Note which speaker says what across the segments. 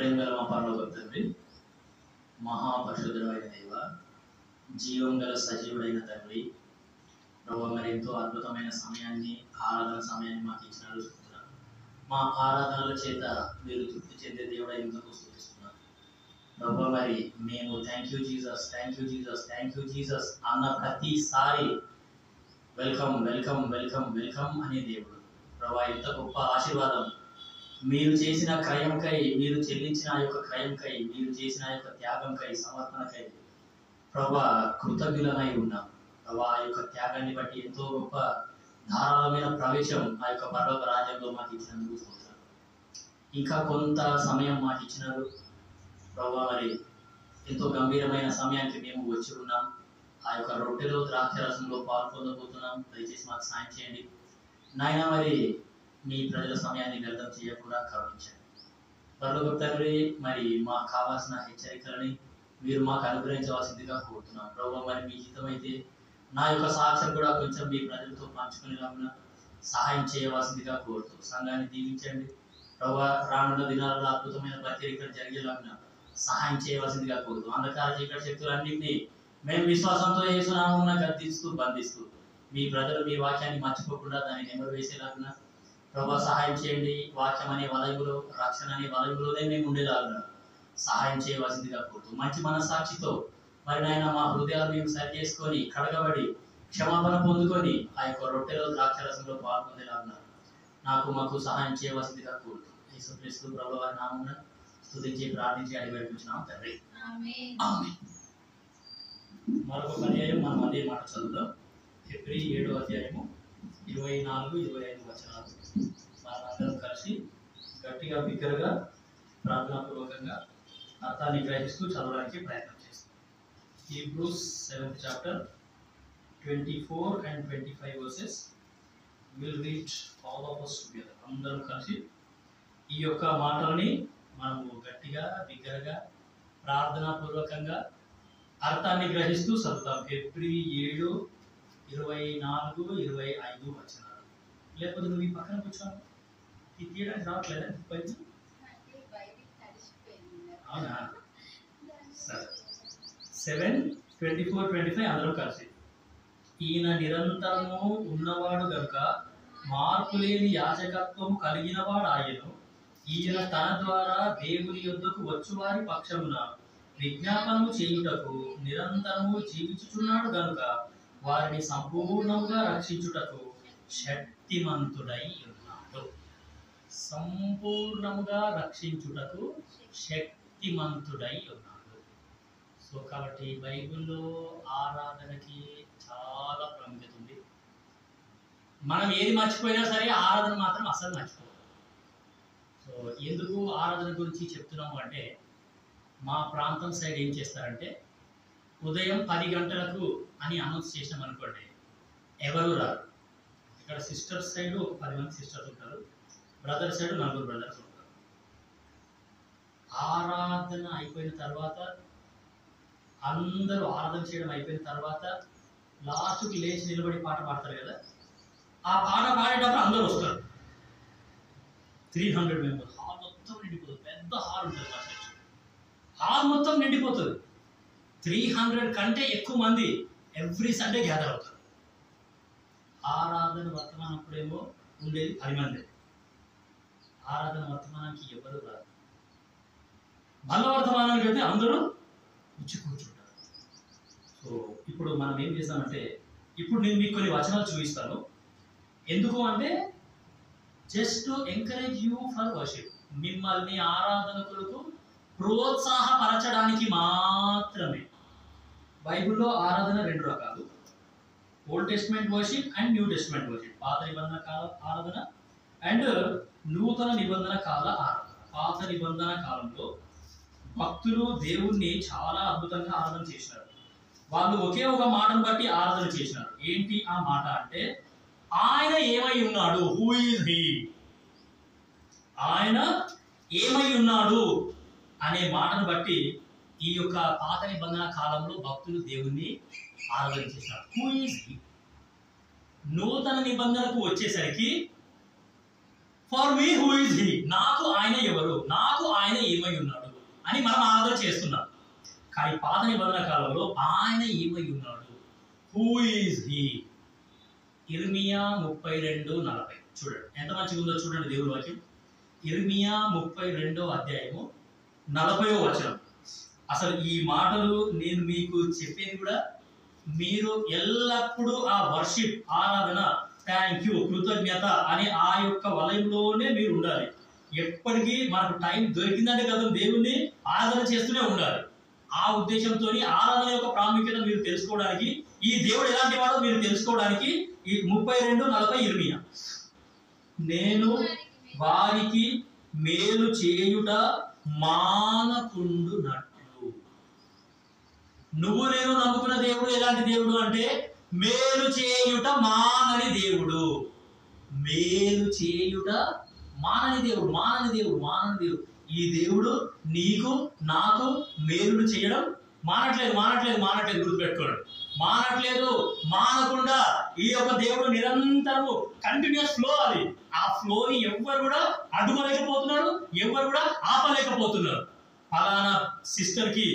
Speaker 1: ప్రేమగల మా పరలోక తండ్రి, మహాపరిశుద్ధుడైన దేవ, జీవం గల సజీవుడైన తండ్రి, ప్రభు మరి ఎంతో అద్భుతమైన సమయాన్ని, ఆరాధన సమయాన్ని మాకు ఇచ్చినారు. మా ఆరాధనల చేత మీరు తృప్తి చెందే దేవుడు ఎందుకు స్తుతిస్తున్నాను ప్రభు. మరి మేము thank you Jesus, thank you Jesus, thank you Jesus అన్న ప్రతిసారి వెల్కమ్ వెల్కమ్ వెల్కమ్ వెల్కమ్ అనే దేవుడు ప్రభు. ఎంత గొప్ప ఆశీర్వాదం మీరు చేసిన క్రయంకై, మీరు చెల్లించిన ఆ యొక్క క్రయంకై, మీరు చేసిన ఆ యొక్క త్యాగంకై, సమర్పణకై ప్రభా కృతజ్ఞులమై ఉన్నాం ప్రభా. ఆ యొక్క త్యాగాన్ని బట్టి ఎంతో గొప్ప ధారాళమైన ప్రవేశం ఆ యొక్క పరలోక రాజ్యంలో మాకు ఇచ్చినందుకు స్తోత్రం. ఇంకా కొంత సమయం మాకు ఇచ్చినారు ప్రభా. మరి ఎంతో గంభీరమైన సమయానికి మేము వచ్చి ఉన్నాం. ఆ యొక్క రొట్టెలో ద్రాక్షరసంలో పాల్పొందబోతున్నాం. దయచేసి మాకు సాయం చేయండి నాయన. మరి మీ ప్రజల సమయాన్ని వ్యర్థం చేయకుండా కరుణించండి పరలోక తండ్రి. మరి మాకు కావాల్సిన హెచ్చరికలని మీరు మాకు అనుగ్రహించవలసిందిగా కోరుతున్నాం ప్రభు. మరి మీ హితమైతే నా యొక్క సాక్ష్యం కూడా కొంచెం మీ ప్రజలతో పంచుకునేలాగా సహాయం చేయవలసిందిగా కోరుతూ సంఘాన్ని దీవించండి ప్రభు. రానున్న దినాలలో అద్భుతమైన పరిచర్య జరిగేలాగా సహాయం చేయవలసిందిగా కోరుతూ అంధకార చీకటి శక్తులన్నింటినీ మేము విశ్వాసంతో యేసునామమున గద్దిస్తూ బంధిస్తూ మీ ప్రజలు మీ వాక్యాన్ని మర్చిపోకుండా దాన్ని నెమరు వేసేలాగా ప్రభా సహాయం చేయండి. వాక్యం అనే వలయంలో, రక్షణ అనే వలయంలోనే మేము ఉండేలాగా సహాయం చేయవలసిందిగా కోరుతూ మంచి మనస్సాక్షితో మరి నాయన మా హృదయాలు మేము సరి చేసుకొని కడగబడి క్షమాపణ పొందుకొని ఆ యొక్క రొట్టెలో ద్రాక్షరసంలో పాల్పొందేలాగా మాకు సహాయం చేయవలసిందిగా కోరుతూ యేసుక్రీస్తు ప్రభువు వారి నామమున స్తుతించి ప్రార్థించి అడిగి వేడుకుంటున్నాం తండ్రి. ఆమేన్. మరొక పర్యాయం మనం అదే మాట చదువుదాం. హెబ్రీ 7వ అధ్యాయము 24-25 వచనాలు మనందరం కలిసి గట్టిగా బిగ్గరగా ప్రార్థనాపూర్వకంగా అర్థాన్ని గ్రహిస్తూ చదవడానికి ప్రయత్నం చేస్తాం. Hebrews 7th chapter 24 and 25 verses will read all of us together. అందరం కలిసి ఈ యొక్క మాటలని మనము గట్టిగా బిగ్గరగా ప్రార్థనాపూర్వకంగా అర్థాన్ని గ్రహిస్తూ చదువుతాం. హెబ్రీ 7:24-25 వచనాలు. లేకపోతే నువ్వు ఈ పక్కన కూర్చోను, ఇది తీయడానికి రావట్లేదా పైకి? అవునా? సరే. 7:24-25 అందరం కలిసి. ఈయన నిరంతరము ఉన్నవాడు గనుక మార్పు లేని యాజకత్వము కలిగినవాడు ఆయను. ఈయన తన ద్వారా దేవుని యొద్దకు వచ్చువారి పక్షమున విజ్ఞాపనము చేయుటకు నిరంతరము జీవించుచున్నాడు గనుక వారిని సంపూర్ణంగా రక్షించుటకు శక్తిమంతుడై ఉన్నాడు. సంపూర్ణముగా రక్షించుటకు శక్తిమంతుడై ఉన్నాడు. సో కాబట్టి బైబిల్లో ఆరాధనకి చాలా ప్రాముఖ్యత ఉంది. మనం ఏది మర్చిపోయినా సరే ఆరాధన మాత్రం అసలు మర్చిపోదు. సో ఎందుకు ఆరాధన గురించి చెప్తున్నాము అంటే, మా ప్రాంతం సైడ్ ఏం చేస్తారంటే ఉదయం 10 గంటలకు అని అనౌన్స్ చేసినాం అనుకోండి, ఎవరు రారు. ఇక్కడ సిస్టర్స్ సైడ్ ఒక 10 మంది సిస్టర్స్ ఉంటారు, బ్రదర్స్ సైడ్ 4 బ్రదర్స్ ఉంటారు. ఆరాధన అయిపోయిన తర్వాత అందరూ ఆరాధన చేయడం అయిపోయిన తర్వాత లాస్ట్కి లేచి నిలబడి పాట పాడతారు కదా, ఆ పాట పాడేటప్పుడు అందరూ వస్తారు. 300 మెంబర్స్, హాల్ మొత్తం నిండిపోతుంది. పెద్ద హాల్ ఉంటుంది, మా చర్చ్ హాల్ మొత్తం నిండిపోతుంది. 300 కంటే ఎక్కువ మంది ఎవ్రీ సండే గ్యాదర్ అవుతారు. ఆరాధన వర్తమానప్పుడేమో ఉండేది 10 మంది. ఆరాధన వర్తమానానికి ఎవరు రాదు. మల్ల వర్తమానానికి అయితే అందరూ వచ్చి కూర్చుంటారు. సో ఇప్పుడు మనం ఏం చేస్తామంటే, ఇప్పుడు నేను మీకు కొన్ని వచనాలు చూపిస్తాను. ఎందుకు అంటే just encourage you for worship, మిమ్మల్ని ఆరాధన కొరకు ప్రోత్సాహపరచడానికి మాత్రమే. బైబిల్లో ఆరాధన 2 రకాలు, old testament worship and new testament worship. పాత నిబంధన కాల ఆరాధన అండ్ నూతన నిబంధన కాల ఆరాధన. పాత నిబంధన కాలంలో భక్తులు దేవుణ్ణి చాలా అద్భుతంగా ఆరాధన చేసినారు. వాళ్ళు ఒకే ఒక మాటను బట్టి ఆరాధన చేసినారు. ఏంటి ఆ మాట అంటే, ఆయన ఏమై ఉన్నాడు, హూ ఈజ్ హీ, ఆయన ఏమై ఉన్నాడు అనే మాటను బట్టి ఈ యొక్క పాత నిబంధన కాలంలో భక్తులు దేవుణ్ణి ఆరాధన చేశారు. Who is he. నూతన నిబంధనకు వచ్చేసరికి for me who is he, నాకు ఆయన ఎవరు, నాకు ఆయన ఏమై ఉన్నాడు. అని మనం ఆరాధన చేస్తున్నాం. కానీ పాత నిబంధన కాలంలో ఆయన ఏమై ఉన్నాడు? Who is he? ఇర్మియా 32:40 చూడండి, ఎంత మంచిగా ఉందో చూడండి దేవుడి వాక్యం. ఇర్మియా 32వ అధ్యాయము 40వ వచనం. అసలు ఈ మాటలు నేను మీకు చెప్పేది కూడా మీరు ఎల్లప్పుడూ ఆ వర్షిప్, ఆరాధన, థ్యాంక్ యూ, కృతజ్ఞత అనే ఆ యొక్క వలయంలోనే మీరు ఉండాలి. ఎప్పటికీ మనకు టైం దొరికిందంటే కదా దేవుణ్ణి ఆరాధన చేస్తూనే ఉండాలి. ఆ ఉద్దేశంతో ఆరాధన యొక్క ప్రాముఖ్యత మీరు తెలుసుకోవడానికి, ఈ దేవుడు ఎలాంటి వాడో మీరు తెలుసుకోవడానికి ఈ 32:40 ఇర్మియా. నేను వారికి మేలు చేయుట మానకుండునట్లు. నువ్వు నేను నమ్ముకున్న దేవుడు ఎలాంటి దేవుడు అంటే మేలు చేయుట మానని దేవుడు. మేలు చేయుట మానని దేవుడు, మానని దేవుడు, మానని దేవుడు. ఈ దేవుడు నీకు నాకు మేలులు చేయడం మానట్లేదు, మానట్లేదు, మానట్లేదు. గుర్తుపెట్టుకోండి, మానట్లేదు, మానకుండా ఈ యొక్క దేవుడు నిరంతరము కంటిన్యూస్ ఫ్లో. అది ఆ ఫ్లోని ఎవ్వరు కూడా అడ్డుకోలేకపోతున్నారు, ఎవరు కూడా ఆపలేకపోతున్నారు. పలానా సిస్టర్ కి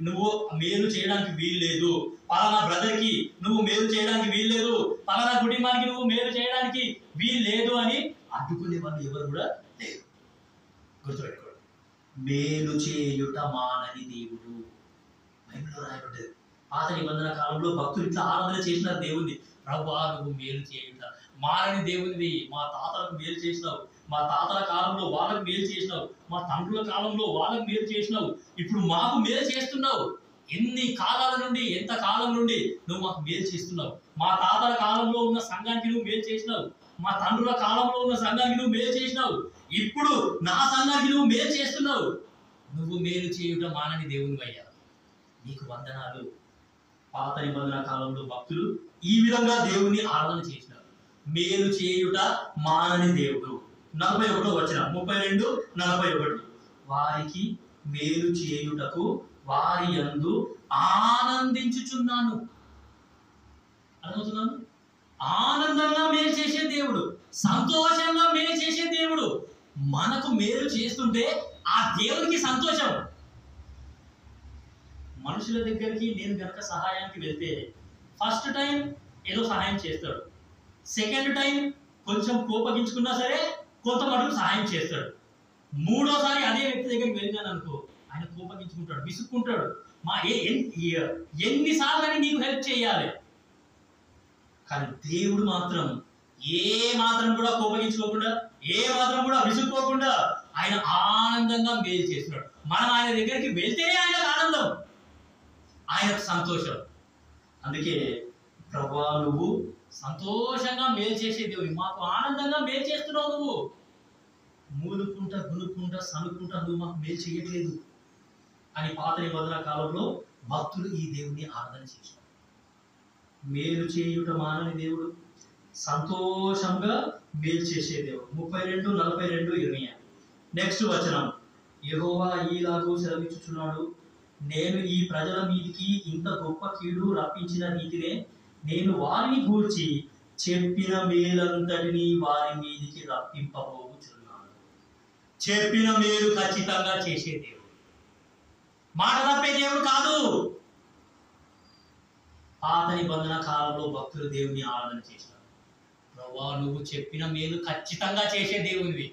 Speaker 1: నువ్వు మేలు చేయడానికి వీల్లేదు, పలానా బ్రదర్ కి నువ్వు మేలు చేయడానికి వీల్లేదు, పలానా కుటుంబానికి నువ్వు మేలు చేయడానికి వీల్లేదు అని అడ్డుకునే వాళ్ళు ఎవరు కూడా లేరు. గుర్తుపెట్టుకోండి, మేలు చేయుట మానని దేవుడు బైబిల్లో రాయబడ్డది. పాత నిబంధన కాలంలో భక్తులు ఇట్లా ఆరాధన చేసినారు దేవుణ్ణి. ప్రభువా నువ్వు మేలు చేయుట మానని దేవునిది. మా తాతలకు మేలు చేసినావు, మా తాతల కాలంలో వాళ్ళకు మేలు చేసినావు, మా తండ్రుల కాలంలో వాళ్ళకు మేలు చేసినావు, ఇప్పుడు మాకు మేలు చేస్తున్నావు. ఎన్ని కాలాల నుండి, ఎంత కాలం నుండి నువ్వు మాకు మేలు చేస్తున్నావు. మా తాతల కాలంలో ఉన్న సంఘానికి నువ్వు మేలు చేసినావు, మా తండ్రుల కాలంలో ఉన్న సంఘానికి నువ్వు మేలు చేసినావు, ఇప్పుడు నా సంఘానికి నువ్వు మేలు చేస్తున్నావు. నువ్వు మేలు చేయుట మానని దేవుని అయ్యా, నీకు వందనాలు. పాత నిబంధన కాలంలో భక్తులు ఈ విధంగా దేవుని ఆరాధన చేసినారు. మేలు చేయుట మానని దేవుడు. 41వ వచనం, 32:41. వారికి మేలు చేయుటకు వారి యందు ఆనందించుచున్నాను. అర్థమవుతున్నాను? ఆనందంగా మేలు చేసే దేవుడు, సంతోషంగా మేలు చేసే దేవుడు. మనకు మేలు చేస్తుంటే ఆ దేవునికి సంతోషం. మనుషుల దగ్గరికి నేను గనక సహాయానికి వెళ్తే ఫస్ట్ టైం ఏదో సహాయం చేస్తాడు, సెకండ్ టైం కొంచెం కోపగించుకున్నా సరే కొంత మటుకు సహాయం చేస్తాడు, మూడోసారి అదే వ్యక్తి దగ్గరికి వెళ్ళినాను అనుకో ఆయన కోపగించుకుంటాడు, విసుక్కుంటాడు. ఎన్నిసార్లు అని నీకు హెల్ప్ చేయాలి. కానీ దేవుడు మాత్రం ఏ మాత్రం కూడా కోపగించుకోకుండా, ఏ మాత్రం కూడా విసుక్కోకుండా ఆయన ఆనందంగా మేలు చేస్తున్నాడు. మనం ఆయన దగ్గరికి వెళ్తేనే ఆయనకు ఆనందం, ఆయనకు సంతోషం. అందుకే ప్రభువా నువ్వు సంతోషంగా మేలు చేసే దేవుని, మాకు ఆనందంగా మేలు చేస్తున్నావు. నువ్వు మూలుకుంటా, గునుక్కుంటా, సనుక్కుంటా నువ్వు మాకు మేలు చేయట్లేదు అని పాత నిబంధన కాలంలో భక్తులు ఈ దేవుని ఆరాధన చేశారు. మేలు చేయుట మానని దేవుడు, సంతోషంగా మేలు చేసే దేవుడు. 32:42 నెక్స్ట్ వచనం. యెహోవా ఈలాగూ సెలవిచ్చుచున్నాడు, నేను ఈ ప్రజల మీదికి ఇంత గొప్ప కీడు రప్పించిన రీతినే నేను వారిని గూర్చి చెప్పిన మేలంతటిని వారి మీదికి రప్పింపబోచున్నాను. చెప్పిన మేలు ఖచ్చితంగా చేసే దేవుడు, మాట తప్పే దేవుడు కాదు. పాత నిబంధన కాలంలో భక్తులు దేవుని ఆరాధన చేశారు. ప్రభువా నువ్వు చెప్పిన మేలు ఖచ్చితంగా చేసే దేవునివి.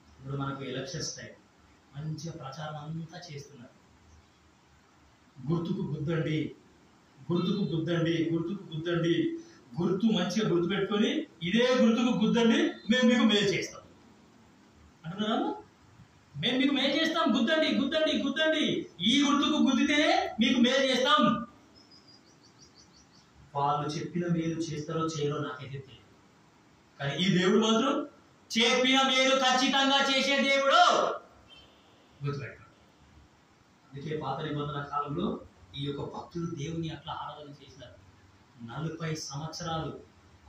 Speaker 1: ఇప్పుడు మనకు ఎలక్షన్స్ టైం, మంచిగా ప్రచారం అంతా చేస్తున్నారు. గుర్తుకు గుద్దండి, గుర్తుకు గుద్దండి, గుర్తుకు గుద్దండి, గుర్తు మంచిగా గుర్తు పెట్టుకొని ఇదే గుర్తుకు గుద్దండి, మేము మీకు మేలు చేస్తాం అంటున్నారా? మేము మీకు మేలు చేస్తాం, గుద్దండి గుద్దండి గుద్దండి, ఈ గుర్తుకు గుద్దితేనే మీకు మేలు చేస్తాం. వాళ్ళు చెప్పిన మేలు చేస్తారో చేయరో నాకైతే తెలియదు, కానీ ఈ దేవుడు మాత్రం చెప్పిన మేలు ఖచ్చితంగా చేసే దేవుడు. గుర్తుపెట్టాడు. అందుకే పాత నిబంధన కాలంలో ఈ యొక్క భక్తులు దేవుని అట్లా ఆరాధన చేశారు. 40 సంవత్సరాలు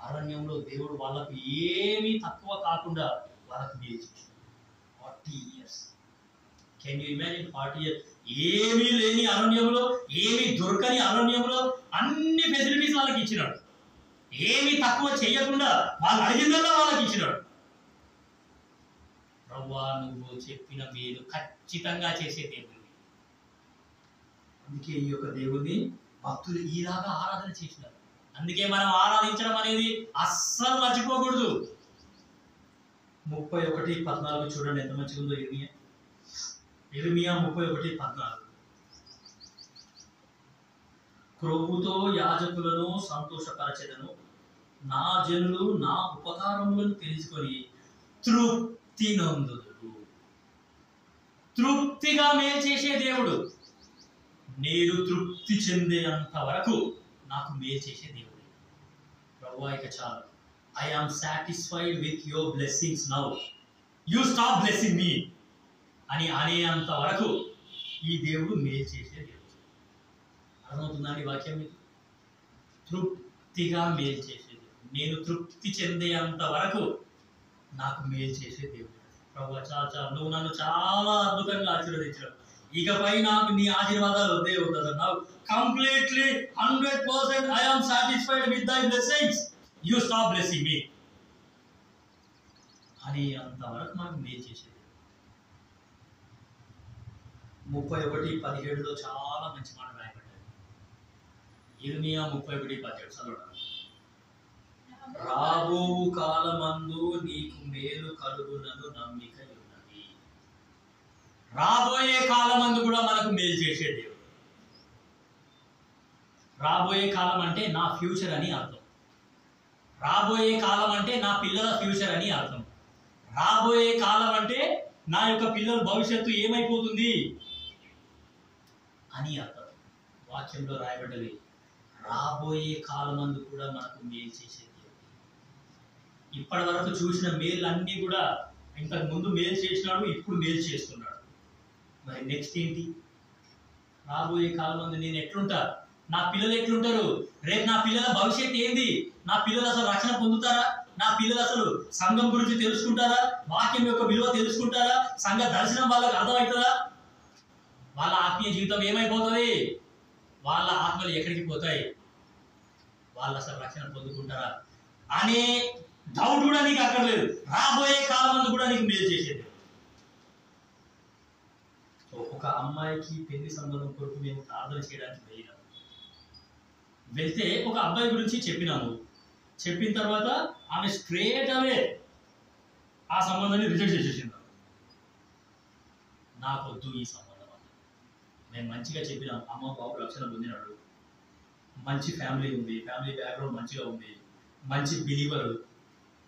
Speaker 1: అరణ్యంలో దేవుడు వాళ్ళకు ఏమీ తక్కువ కాకుండా వాళ్ళకు మేలు చేశాడు. 40 years. Can you imagine? 40 years ఏమీ లేని అరణ్యంలో, ఏమీ దొరకని అరణ్యంలో అన్ని ఫెసిలిటీస్ వాళ్ళకి ఇచ్చినాడు. ఏమీ తక్కువ చేయకుండా వాళ్ళు అడిగిందల్లా వాళ్ళకి ఇచ్చినాడు. ప్రభువా నువ్వు చెప్పిన మేలు ఖచ్చితంగా చేసే దేవుడివి. అందుకే ఈ యొక్క దేవుడిని భక్తులు ఈలాగా ఆరాధన చేసినారు. అందుకే మనం ఆరాధించడం అనేది అస్సలు మర్చిపోకూడదు. 31:14 చూడండి ఎంత మంచిగా ఉందో. ఇర్మియా 31:14. క్రొవ్వుతో యాజకులను సంతోషపరచెదను, నా జనులు నా ఉపకారములను తెలుసుకొని తృప్తి నందుదురు. తృప్తిగా మేలు చేసే దేవుడు. నేను తృప్తి చెందేంత వరకు నాకు మేలు చేసే దేవుడు. ప్రభువా ఇక చాలు, I am satisfied with your blessings now, you stop blessing me అని అనేంత వరకు ఈ దేవుడు మేలు చేసే దేవుడు. అర్థమవుతుందండి వాక్యం మీకు? తృప్తిగా మేలు చేసే దేవుడు. నేను తృప్తి చెందేంత వరకు నాకు మేలు చేసే దేవుడు. ప్రభువా చాలా నువ్వు నన్ను చాలా అద్భుతంగా ఆశీర్వదించావు. ఇకపై నాకు నీ ఆశీర్వాదాలు వద్దే వద్దు. నాకు completely 100% I am satisfied with thy blessings, you stop blessing me అని అంతవరకు మనకు మేలు చేసేది. 31:17 చాలా మంచి మాట రాయబడ్డాయి. ఇర్మియా 31:17 చదవడం. రాబో కాలమందు నీకు మేలు కలుగునను నమ్మిక ఉన్నది. రాబోయే కాలమందు కూడా మనకు మేలు చేసే దేవుడు. రాబోయే కాలం అంటే నా ఫ్యూచర్ అని అర్థం. రాబోయే కాలం అంటే నా పిల్లల ఫ్యూచర్ అని అర్థం. రాబోయే కాలం అంటే నా యొక్క పిల్లల భవిష్యత్తు ఏమైపోతుంది అని అర్థం. వాక్యంలో రాయబడ్డది రాబోయే కాలమందు కూడా మనకు మేలు చేసే దేవుడు. ఇప్పటి వరకు చూసిన మేలు అన్నీ కూడా ఇంతకు ముందు మేలు చేసినాడు, ఇప్పుడు మేలు చేస్తున్నాడు. మరి నెక్స్ట్ ఏంటి? రాబోయే కాలమందు నేను ఎట్లుంటా, నా పిల్లలు ఎట్లుంటారు, రేపు నా పిల్లల భవిష్యత్తు ఏంది, నా పిల్లలు అసలు రక్షణ పొందుతారా, నా పిల్లలు అసలు సంఘం గురించి తెలుసుకుంటారా, వాక్యం యొక్క విలువ తెలుసుకుంటారా, సంఘ దర్శనం వాళ్ళకి అర్థమవుతుందా, వాళ్ళ ఆత్మీయ జీవితం ఏమైపోతుంది, వాళ్ళ ఆత్మలు ఎక్కడికి పోతాయి, వాళ్ళు అసలు రక్షణ పొందుకుంటారా అనే డౌట్ కూడా నీకు అక్కర్లేదు. రాబోయే కాలం కూడా నీకు మేలు చేసేది. ఒక అమ్మాయికి పెళ్లి సంబంధం కొరకు మేము ప్రార్థన చేయడానికి వెళ్ళినాము. వెళ్తే ఒక అబ్బాయి గురించి చెప్పినాము. చెప్పిన తర్వాత ఆమె స్ట్రేట్ అవే ఆ సంబంధాన్ని రిజెక్ట్ చేసేసింది. నాకొద్దు ఈ సంబంధం. మేము మంచిగా చెప్పినాం, అమ్మ బాబు రక్షణ పొందినాడు, మంచి ఫ్యామిలీ ఉంది, ఫ్యామిలీ బ్యాక్గ్రౌండ్ మంచిగా ఉంది, మంచి బిలీవరు,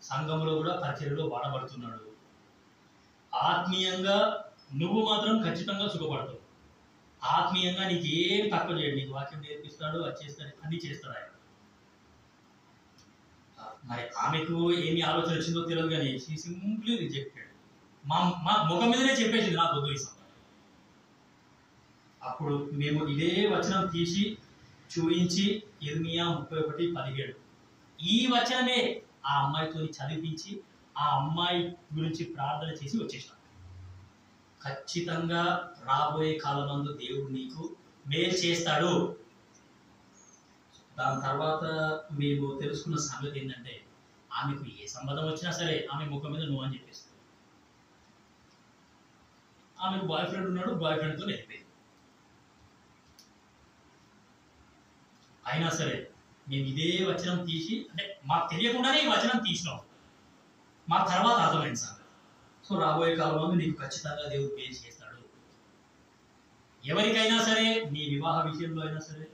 Speaker 1: సంఘంలో కూడా పరిచర్యలో వాడబడుతున్నాడు, ఆత్మీయంగా నువ్వు మాత్రం ఖచ్చితంగా సుఖపడతావు, ఆత్మీయంగా నీకు ఏం తక్కువ చేయడు, నీకు వాక్యం నేర్పిస్తాడు, అది చేస్తాడు, అన్ని చేస్తాడు ఆయన. మరి ఆమెకు ఏమి ఆలోచన వచ్చిందో తెలియదు కానీ షీ సింప్లీ రిజెక్టెడ్. మా ముఖం మీదనే చెప్పేసింది నాకు వద్దు ఈ సంబంధం. అప్పుడు మేము ఇదే వచనం తీసి చూయించి ఇర్మియా 31:17 ఈ వచనమే ఆ అమ్మాయితో చదివించి ఆ అమ్మాయి గురించి ప్రార్థన చేసి వచ్చేసాం. ఖచ్చితంగా రాబోయే కాలమందు దేవుడు నీకు మేలు చేస్తాడు. దాని తర్వాత మేము తెలుసుకున్న సంగతి ఏంటంటే ఆమెకు ఏ సంబంధం వచ్చినా సరే ఆమె ముఖం మీద నువ్వు అని చెప్పేస్తుంది. ఆమెకు బాయ్ ఫ్రెండ్ ఉన్నాడు, బాయ్ ఫ్రెండ్తో వెళ్ళిపోయింది. అయినా సరే మేము ఇదే వచనం తీసి, అంటే మాకు తెలియకుండానే ఈ వచనం తీసినాం, మా తర్వాత అర్థమైంది సంగతి. సో రాబోయే కాలంలో నీకు ఖచ్చితంగా దేవుడు మేలు చేస్తాడు. ఎవరికైనా సరే, నీ వివాహ విషయంలో అయినా సరే,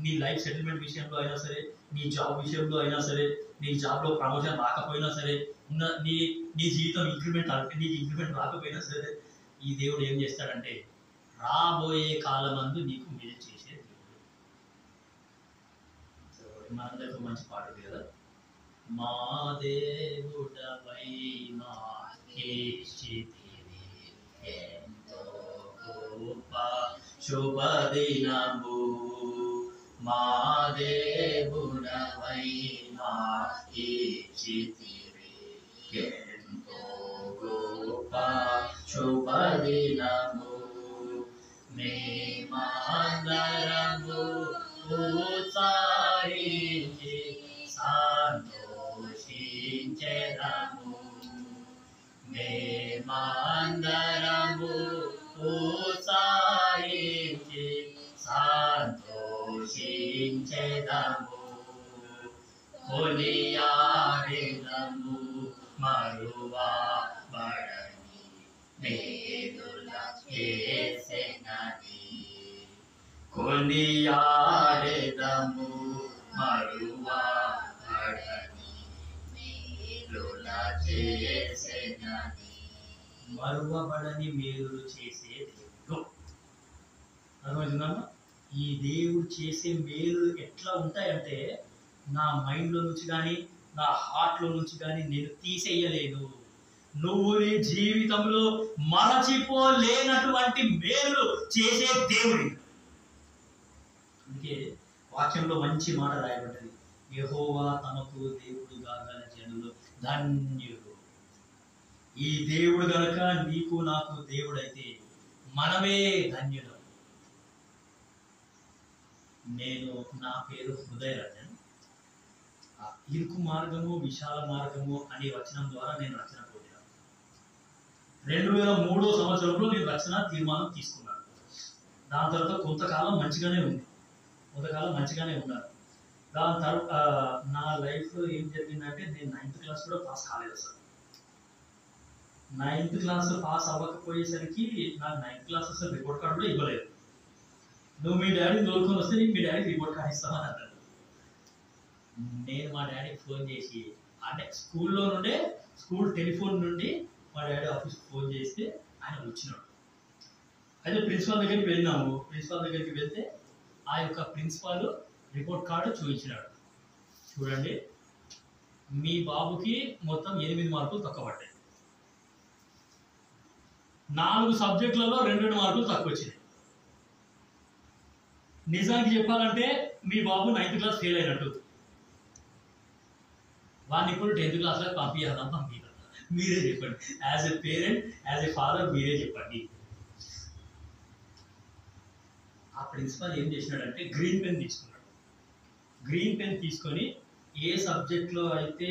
Speaker 1: నీ లైఫ్ సెటిల్మెంట్ విషయంలో అయినా సరే, నీ జాబ్ విషయంలో అయినా సరే, నీ జాబ్లో ప్రమోషన్ రాకపోయినా సరే, నీ జీవితం నీకు ఇంక్రిమెంట్ రాకపోయినా సరే, ఈ దేవుడు ఏం చేస్తాడంటే రాబోయే కాలమందు నీకు మేలు చేసే దేవుడు. మనందరికీ మంచి పాట ఉంది కదా, మా దేవుడవై మాకేచ్చితివి ఎంతో గొప్ప శుభదినము, మా దేవుడవై మాకేచ్చితివి ఎంతో గొప్ప శుభదినము, మేమందరము ఉత్సాహించి సంతోషించెదము, మేమందరము మేమందరము ఉత్సాహించి సంతోషించెదము, కొనియాడెదము మరువబడని మేలుల చేసెనని. కొనియాడెదము మరువబడని మేలుల చేసెనని. మరువబడని మేలులు చేసే దేవుడు. అర్థమవుతుందమ్మా? ఈ దేవుడు చేసే మేలు ఎట్లా ఉంటాయంటే నా మైండ్లో నుంచి కానీ నా హార్ట్లో నుంచి కానీ నేను తీసేయలేను. నువ్వు నీ జీవితంలో మరచిపోలేనటువంటి మేలు చేసే దేవుడు. అందుకే వాక్యంలో మంచి మాట రాయబడ్డది, యెహోవా తమకు దేవుడుగా గల జనులు ధన్యులు. ఈ దేవుడు గనక నీకు నాకు దేవుడైతే మనమే ధన్యులం. నా పేరు హృదయరాజన్. ఇరుకు మార్గము విశాల మార్గము అనే వచనం ద్వారా నేను రచన పొందాను. 2003 సంవత్సరంలో నేను రచన తీర్మానం తీసుకున్నాను. దాని తర్వాత కొంతకాలం మంచిగానే ఉన్నాను. దాని తర్వాత నా లైఫ్లో ఏం జరిగిందంటే నేను 9th క్లాస్ కూడా పాస్ కాలేదు. అసలు 9th క్లాస్ పాస్ అవ్వకపోయేసరికి నాకు 9th క్లాస్ అసలు రిపోర్ట్ కార్డు కూడా ఇవ్వలేదు. నువ్వు మీ డాడీని తోలుకొని వస్తే నీకు మీ డాడీకి రిపోర్ట్ కార్డు ఇస్తామని అన్నాడు. నేను మా డాడీకి ఫోన్ చేసి, అంటే స్కూల్ టెలిఫోన్ నుండి మా డాడీ ఆఫీస్కి ఫోన్ చేస్తే ఆయన వచ్చినాడు. అయితే ప్రిన్సిపాల్ దగ్గరికి వెళ్ళినాము. ప్రిన్సిపాల్ దగ్గరికి వెళ్తే ఆ యొక్క ప్రిన్సిపాల్ రిపోర్ట్ కార్డు చూపించినాడు. చూడండి, మీ బాబుకి మొత్తం 8 మార్కులు తక్కువ పడ్డాయి. 4 సబ్జెక్టులలో 2 మార్కులు తక్కువ వచ్చినాయి. నిజానికి చెప్పాలంటే మీ బాబు 9th క్లాస్ ఫెయిల్ అయినట్టు. వాడిని ఇప్పుడు 10th క్లాస్లో పంపించాలా? మీరే చెప్పండి. As a parent, as a father మీరే చెప్పండి. ఆ ప్రిన్సిపాల్ ఏం చేసినాడంటే గ్రీన్ పెన్ తీసుకున్నాడు. గ్రీన్ పెన్ తీసుకొని ఏ సబ్జెక్ట్లో అయితే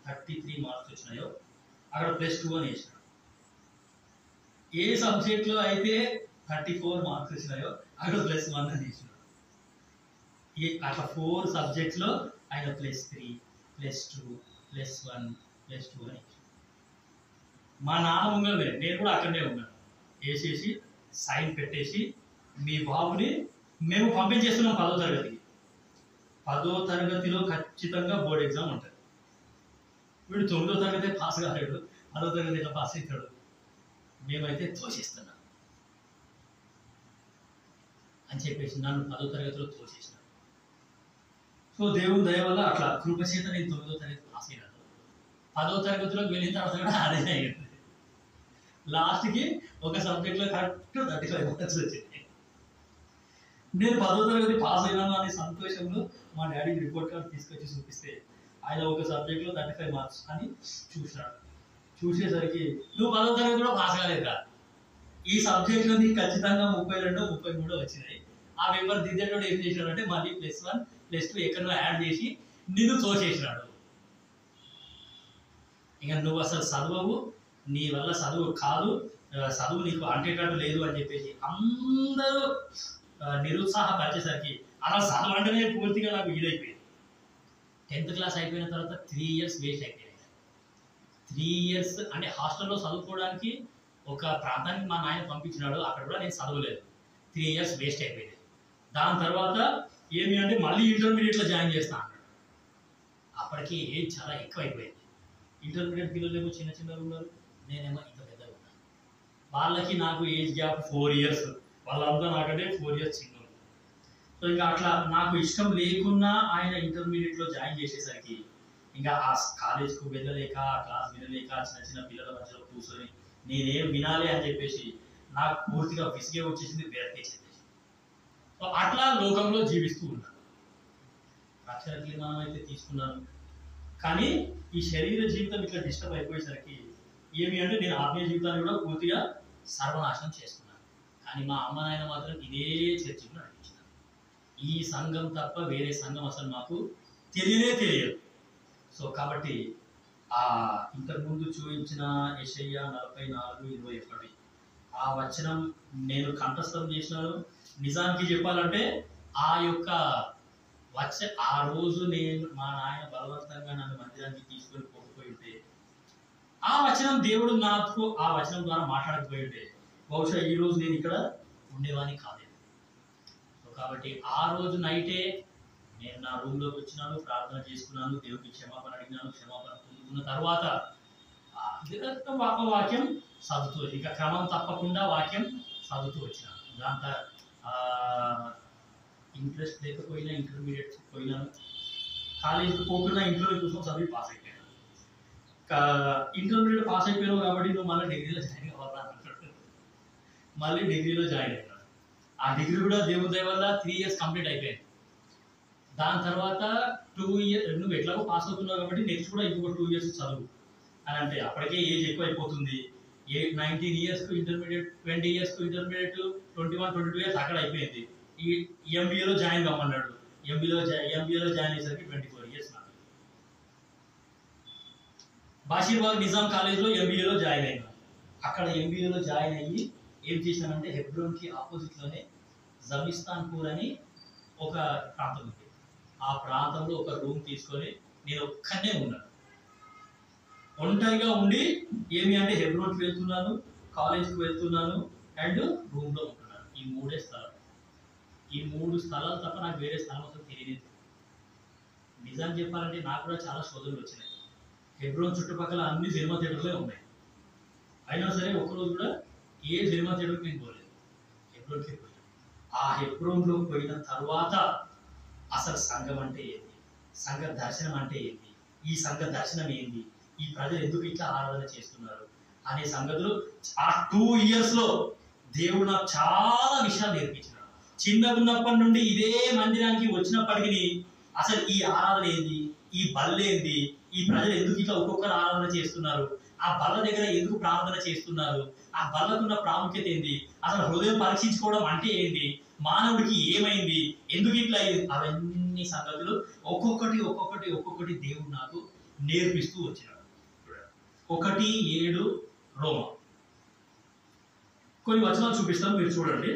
Speaker 1: 33 మార్క్స్ వచ్చినాయో అక్కడ +2 అని వేసినాడు. ఏ సబ్జెక్ట్లో అయితే 34 మార్క్స్ వచ్చినాయో అక్కడ +1 అని వేసినాడు. అట్లా 4 సబ్జెక్ట్స్లో ఆయన +3, +2, +1, +2 అని. మా నాన్న ముంగలే, నేను కూడా అక్కడనే ఉన్నాను. వేసేసి సైన్ పెట్టేసి మీ బాబుని మేము పంపించేస్తున్నాం 10వ తరగతికి. 10వ తరగతిలో ఖచ్చితంగా బోర్డ్ ఎగ్జామ్ ఉంటుంది. వీడు 9వ తరగతి పాస్ కాలేడు, 10వ తరగతి ఎట్లా పాస్ అవుతాడు? మేమైతే తోసేస్తున్నాం అని చెప్పేసి నన్ను 10వ తరగతిలో తోసేసినాడు. సో దేవుని దయ వల్ల అట్లా కృపచేత నేను 9వ తరగతి పాస్ అయినాను. 10వ తరగతిలోకి వెళ్ళిన తర్వాత కూడా అదే అయ్యింది. లాస్ట్కి ఒక సబ్జెక్ట్లో కరెక్ట్ 35 మార్క్స్ వచ్చింది. నేను 10వ తరగతి పాస్ అయినాను అనే సంతోషంలో మా డాడీకి రిపోర్ట్ కార్డు తీసుకొచ్చి చూపిస్తే ఆయన ఒక సబ్జెక్ట్లో 35 మార్క్స్ అని చూసినాడు. చూసేసరికి నువ్వు 10వ తరగతి కూడా పాస్ కాలేదురా, ఈ సబ్జెక్ట్లో నీకు ఖచ్చితంగా 32, 33 వచ్చినాయి. ఆ పేపర్ దిద్దేటోడు ఏం చేసినాడంటే మళ్ళీ +1, +2 ఎక్కడో యాడ్ చేసి నిన్ను తోచేసినాడు. ఇక నువ్వు అసలు చదువు, నీ వల్ల చదువు కాదు, చదువు నీకు అంటేటట్టు లేదు అని చెప్పేసి అందరూ నిరుత్సాహపరిచేసరికి అలా చదువు అంటేనే పూర్తిగా నాకు ఇదైపోయింది. 10th క్లాస్ అయిపోయిన తర్వాత 3 ఇయర్స్ వేస్ట్ అయిపోయాయి. 3 ఇయర్స్ అంటే హాస్టల్లో చదువుకోవడానికి ఒక ప్రాంతానికి మా నాయన పంపించినాడు. అక్కడ కూడా నేను చదవలేదు. 3 ఇయర్స్ వేస్ట్ అయిపోయింది. దాని తర్వాత ఏమి అంటే మళ్ళీ ఇంటర్మీడియట్లో జాయిన్ చేస్తా అన్నాడు. అప్పటికి ఏజ్ చాలా ఎక్కువ అయిపోయింది. ఇంటర్మీడియట్ పిల్లలు ఏమో చిన్న చిన్నగా ఉన్నారు, నేనేమో ఇంత పెద్దగా ఉన్నాను. వాళ్ళకి నాకు ఏజ్ గ్యాప్ 4 ఇయర్స్, వాళ్ళంతా నాకంటే 4 ఇయర్స్ చిన్న. సో ఇంకా అట్లా నాకు ఇష్టం లేకున్నా ఆయన ఇంటర్మీడియట్లో జాయిన్ చేసేసరికి ఇంకా ఆ కాలేజ్కు వెళ్ళలేక, క్లాస్ వినలేక, చిన్న చిన్న పిల్లల మధ్యలో కూర్చొని నేనేం వినాలి అని చెప్పేసి నాకు పూర్తిగా విసిగే వచ్చేసింది, విరక్తి చెందేసి. సో అట్లా లోకంలో జీవిస్తూ ఉన్నాను. రక్షణ తీర్మానం అయితే తీసుకున్నాను, కానీ ఈ శరీర జీవితం ఇట్లా డిస్టర్బ్ అయిపోయేసరికి ఏమి అంటే నేను ఆత్మీయ జీవితాన్ని కూడా పూర్తిగా సర్వనాశనం చేసుకున్నాను. కానీ మా అమ్మ నాయన మాత్రం ఇదే చర్చకు నడిపించినారు. ఈ సంఘం తప్ప వేరే సంఘం అసలు మాకు తెలియదు. సో కాబట్టి ఇంతకుముందు చూపించిన యెషయా 44:21 ఆ వచనం నేను కంఠస్థం చేసినాను. నిజానికి చెప్పాలంటే ఆ యొక్క ఆ రోజు నేను మా నాయన బలవంతంగా నన్ను మందిరానికి తీసుకొని పోకపోయి ఉంటే, ఆ వచనం దేవుడు నాకు ఆ వచనం ద్వారా మాట్లాడకపోయి ఉంటే బహుశా ఈ రోజు నేను ఇక్కడ ఉండేవాడిని కాలేదు. కాబట్టి ఆ రోజు నైటే నేను నా రూమ్లోకి వచ్చినాను, ప్రార్థన చేసుకున్నాను, దేవుడికి క్షమాపణ అడిగినాను. క్షమాపణ పొందుకున్న తర్వాత వాక్యం చదువుతూ ఇక క్రమం తప్పకుండా వాక్యం చదువుతూ వచ్చినాను. దాంతో ఇంట్రెస్ట్ లేకపోయినా ఇంటర్మీడియట్ పోయినాను. కాలేజీకి పోకుండా ఇంట్లో కోసం చదివి పాస్ అయిపోయాను. ఇంటర్మీడియట్ పాస్ అయిపోయావు కాబట్టి నువ్వు మళ్ళీ డిగ్రీలో జాయిన్ అవ్వాలా అంటాడు. మళ్ళీ డిగ్రీలో జాయిన్ అయినాను. ఆ డిగ్రీ కూడా దేవుని దయ వల్ల 3 years కంప్లీట్ అయిపోయింది. దాని తర్వాత 2 years నువ్వు ఎట్లాగో పాస్ అవుతున్నావు కాబట్టి నెక్స్ట్ కూడా ఇంకొక 2 years చదువు అని అంటే అప్పటికే ఏజ్ ఎక్కువ అయిపోతుంది. 19 years intermediate, 20 years intermediate, 21, 22 years అక్కడ అయిపోయింది. ఈ ఎంబీఏలో జాయిన్ కామన్నాడు. ఎంబీఏలో జాయిన్ అయ్యేసరికి 24 years నాకు. బాషీర్బాగ్ నిజాం కాలేజ్లో ఎంబీఏలో జాయిన్ అయినా. అక్కడ ఎంబీఏలో జాయిన్ అయ్యి ఏం చేశానంటే హెబ్రోన్కి ఆపోజిట్లోనే జమిస్తాన్పూర్ అని ఒక ప్రాంతం ఉంది. ఆ ప్రాంతంలో ఒక రూమ్ తీసుకొని నేను ఒక్కనే ఉన్నాను. ఒంటరిగా ఉండి ఏమి అంటే హెబ్రోన్కి వెళ్తున్నాను, కాలేజ్కి వెళ్తున్నాను అండ్ రూమ్లో ఉంటున్నాను. ఈ 3 స్థలాలు. ఈ 3 స్థలాలు తప్ప నాకు వేరే స్థలం అసలు తెలియదు. నిజాన్ని చెప్పాలంటే నాకు కూడా చాలా శోధనలు వచ్చినాయి. హెబ్రోన్ చుట్టుపక్కల అన్ని సినిమా థియేటర్లే ఉన్నాయి. అయినా సరే ఒకరోజు కూడా ఏ సినిమా థియేటర్కి నేను పోలేదు. హెబ్రోన్కి పోయాను. ఆ హెబ్రోన్లో పోయిన తర్వాత అసలు సంఘం అంటే ఏంటి, సంఘ దర్శనం అంటే ఏంటి, ఈ సంఘ దర్శనం ఏంటి, ఈ ప్రజలు ఎందుకు ఇట్లా ఆరాధన చేస్తున్నారు అనే సంగతులు ఆ 2 years లో దేవుడు నాకు చాలా విషయాలు నేర్పించినాడు. చిన్నగున్నప్పటి నుండి ఇదే మందిరానికి వచ్చినప్పటికీ అసలు ఈ ఆరాధన ఏంది, ఈ బల్ల ఏంది, ఈ ప్రజలు ఎందుకు ఇట్లా ఒక్కొక్కరు ఆరాధన చేస్తున్నారు, ఆ బల్ల దగ్గర ఎందుకు ప్రార్థన చేస్తున్నారు, ఆ బల్లకున్న ప్రాముఖ్యత ఏంది, అసలు హృదయం పరీక్షించుకోవడం అంటే ఏంది, మానవుడికి ఏమైంది, ఎందుకు ఇట్లా అయింది, అవన్నీ సంగతులు ఒక్కొక్కటి దేవుడు నాకు నేర్పిస్తూ వచ్చినాడు. 1:7 రోమా. కొన్ని వచనాలు చూపిస్తాను, మీరు చూడండి,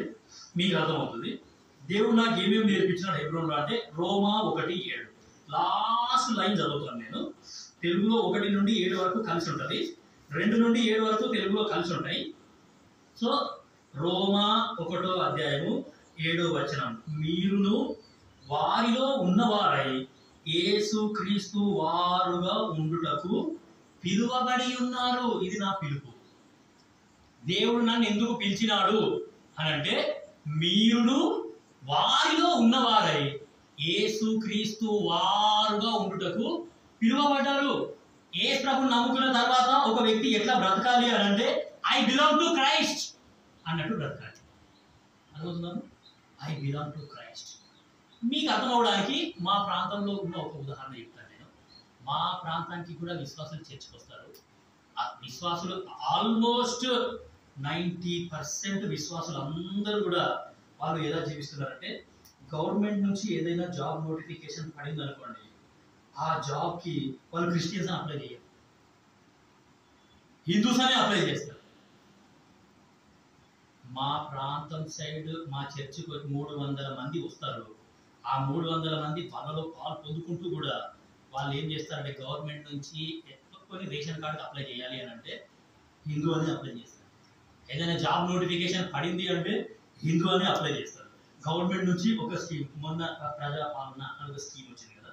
Speaker 1: మీకు అర్థమవుతుంది. దేవుడు నాకు ఏమేమి నేర్పించినాడు హెబ్రోన్లో అంటే రోమా 1:7 లాస్ట్ లైన్ చదువుతాను నేను. తెలుగులో 1 నుండి 7 వరకు కలిసి ఉంటుంది, 2 నుండి 7 వరకు తెలుగులో కలిసి ఉంటాయి. సో రోమా 1వ అధ్యాయము 7వ వచనం, మీరును వారిలో ఉన్నవారై యేసు క్రీస్తు వారుగా ఉండుటకు పిలువబడి ఉన్నారు. ఇది నా పిలుపు. దేవుడు నన్ను ఎందుకు పిలిచినాడు అని అంటే మీరును వారిలో ఉన్నవారై యేసు క్రీస్తు వారుగా ఉండుటకు పిలువబడ్డారు. యేసు ప్రభువుని నమ్ముకున్న తర్వాత ఒక వ్యక్తి ఎట్లా బ్రతకాలి అని అంటే ఐ బిలాంగ్ టు క్రైస్ట్ అన్నట్టు బ్రతకాలి. అర్థమవుతున్నాను? I belong to Christ. మీకు అర్థం అవడానికి మా ప్రాంతంలో ఉన్న ఒక ఉదాహరణ చెప్తాను నేను. మా ప్రాంతానికి కూడా విశ్వాసులు చర్చకు వస్తారు. ఆ విశ్వాసులు ఆల్మోస్ట్ 90% విశ్వాసులు అందరూ కూడా వాళ్ళు ఎలా జీవిస్తున్నారంటే గవర్నమెంట్ నుంచి ఏదైనా జాబ్ నోటిఫికేషన్ పడింది అనుకోండి, ఆ జాబ్కి వాళ్ళు క్రిస్టియన్స్ అని అప్లై చేయరు, హిందూస్ అని అప్లై చేస్తారు. మా ప్రాంతం సైడ్ మా చర్చికి 300 మంది వస్తారు. ఆ 300 మంది పనులో పాలు పొందుకుంటూ కూడా వాళ్ళు ఏం చేస్తారంటే గవర్నమెంట్ నుంచి ఎత్తుకొని రేషన్ కార్డుకి అప్లై చేయాలి అని అంటే హిందూ అని అప్లై చేస్తారు. ఏదైనా జాబ్ నోటిఫికేషన్ పడింది అంటే హిందూ అని అప్లై చేస్తారు. గవర్నమెంట్ నుంచి ఒక స్కీమ్, మొన్న ప్రజాపాలన అని ఒక స్కీమ్ వచ్చింది కదా,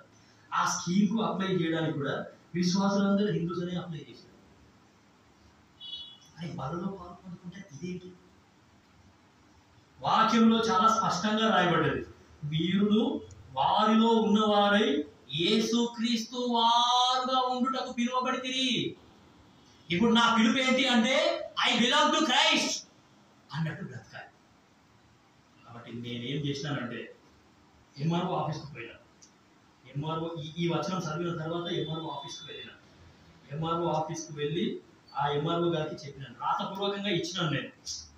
Speaker 1: ఆ స్కీమ్కు అప్లై చేయడానికి కూడా విశ్వాసులందరూ హిందూస్ అనే అప్లై చేశారు. అని బలలో పాలు పొందుకుంటే ఇదేంటి? వాక్యంలో చాలా స్పష్టంగా రాయబడ్డది, మీరును వారిలో ఉన్నవారై యేసు క్రీస్తు వారుగా ఉండుటకు పిలువబడితిరి. ఇప్పుడు నా పిలుపు ఏంటి అంటే ఐ బిలాంగ్ టు క్రైస్ట్ అన్నట్టు బ్రతకాలి. కాబట్టి నేనేం చేసినానంటే ఎంఆర్ఓ ఆఫీస్కి పోయినా. ఎంఆర్ఓ ఈ వచనం చదివిన తర్వాత ఎంఆర్ఓ ఆఫీస్కి వెళ్ళిన. ఎంఆర్ఓ ఆఫీస్కి వెళ్ళి ఆ ఎంఆర్ఓ గారికి చెప్పినాను, రాతపూర్వకంగా ఇచ్చినాను నేను,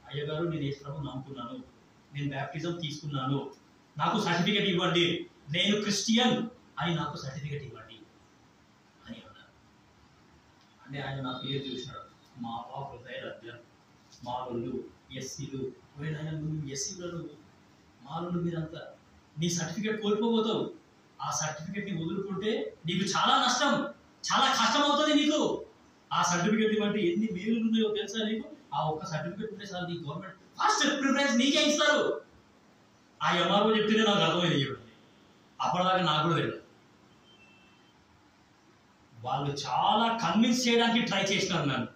Speaker 1: అయ్యగారు నేను యేసు ప్రభువుని నమ్ముకున్నాను, నేను బ్యాప్టిజం తీసుకున్నాను, నాకు సర్టిఫికేట్ ఇవ్వండి, నేను క్రిస్టియన్ అని నాకు సర్టిఫికేట్ ఇవ్వండి అని అన్నారు. అంటే ఆయన నా పేరు చూసినాడు, మా హృదయ రద్యం మాలోళ్ళు ఎస్సీలు, ఆయన నువ్వు ఎస్సీలు మాలోళ్ళు మీరంతా నీ సర్టిఫికేట్ కోల్పోతావు. ఆ సర్టిఫికేట్ని వదులుకుంటే నీకు చాలా నష్టం, చాలా కష్టం అవుతుంది నీకు. ఆ సర్టిఫికేట్ ఇవ్వంటే ఎన్ని మేలు ఉన్నాయో తెలుసా నీకు? ఆ ఒక్క సర్టిఫికేట్ ఉంటే సార్ నీ గవర్నమెంట్ ఫస్ట్ ప్రిఫరెన్స్ నీకే ఇస్తారు. ఆ ఎంఆర్ఓ చెప్తేనే నాకు అర్థమైంది. అప్పటిదాకా నాకు కూడా తెలియదు. వాళ్ళు చాలా కన్విన్స్ చేయడానికి ట్రై చేసినారు నన్ను,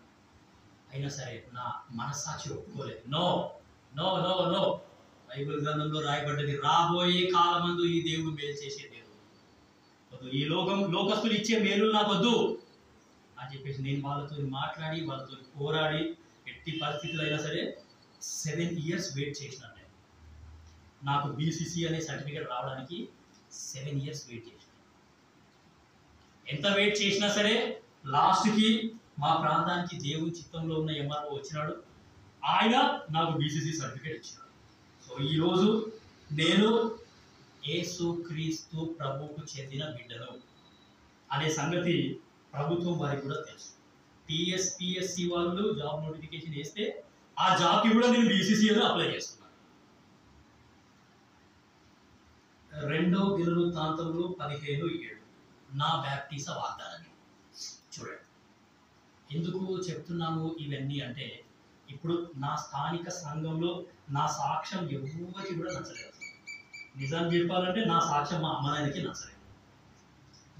Speaker 1: అయినా సరే నా మనస్సాక్షి ఒప్పుకోలేదు. No no no no, Bible గ్రంథంలో రాయబడ్డది, రాబోయే కాలమందు ఈ దేవుడు మేలు చేసే దేవుడు, ఈ లోకస్తులు ఇచ్చే మేలు నాకు వద్దు అని చెప్పేసి నేను వాళ్ళతో మాట్లాడి వాళ్ళతో పోరాడి ఎట్టి పరిస్థితులు అయినా సరే 7 years వెయిట్ చేసినాను. నేను నాకు బీసీసీ అనే సర్టిఫికేట్ రావడానికి 7 years వెయిట్ చేసిన. ఎంత వెయిట్ చేసినా సరే లాస్ట్కి మా ప్రాంతానికి దేవుని చిత్తంలో ఉన్న ఎంఆర్ఓ వచ్చినాడు. ఆయన నాకు బీసీసీ సర్టిఫికేట్ ఇచ్చినాడు. సో ఈరోజు నేను యేసుక్రీస్తు ప్రభువుకు చెందిన బిడ్డను అనే సంగతి ప్రభుత్వం వారికి కూడా తెలుసు. టీఎస్పీఎస్సీ వాళ్ళు జాబ్ నోటిఫికేషన్ వేస్తే ఆ జాబ్కి కూడా నేను బీసీసీలో అప్లై చేస్తున్నాను. 2 దినవృత్తాంతములు 15:7 నా బ్యాప్టిజ వాగ్దానాన్ని చూడండి. ఎందుకు చెప్తున్నాను ఇవన్నీ అంటే, ఇప్పుడు నా స్థానిక సంఘంలో నా సాక్ష్యం ఎవరికి కూడా నచ్చలేదు. నిజం చెప్పాలంటే నా సాక్ష్యం మా అమ్మ నాన్నకి నచ్చలేదు.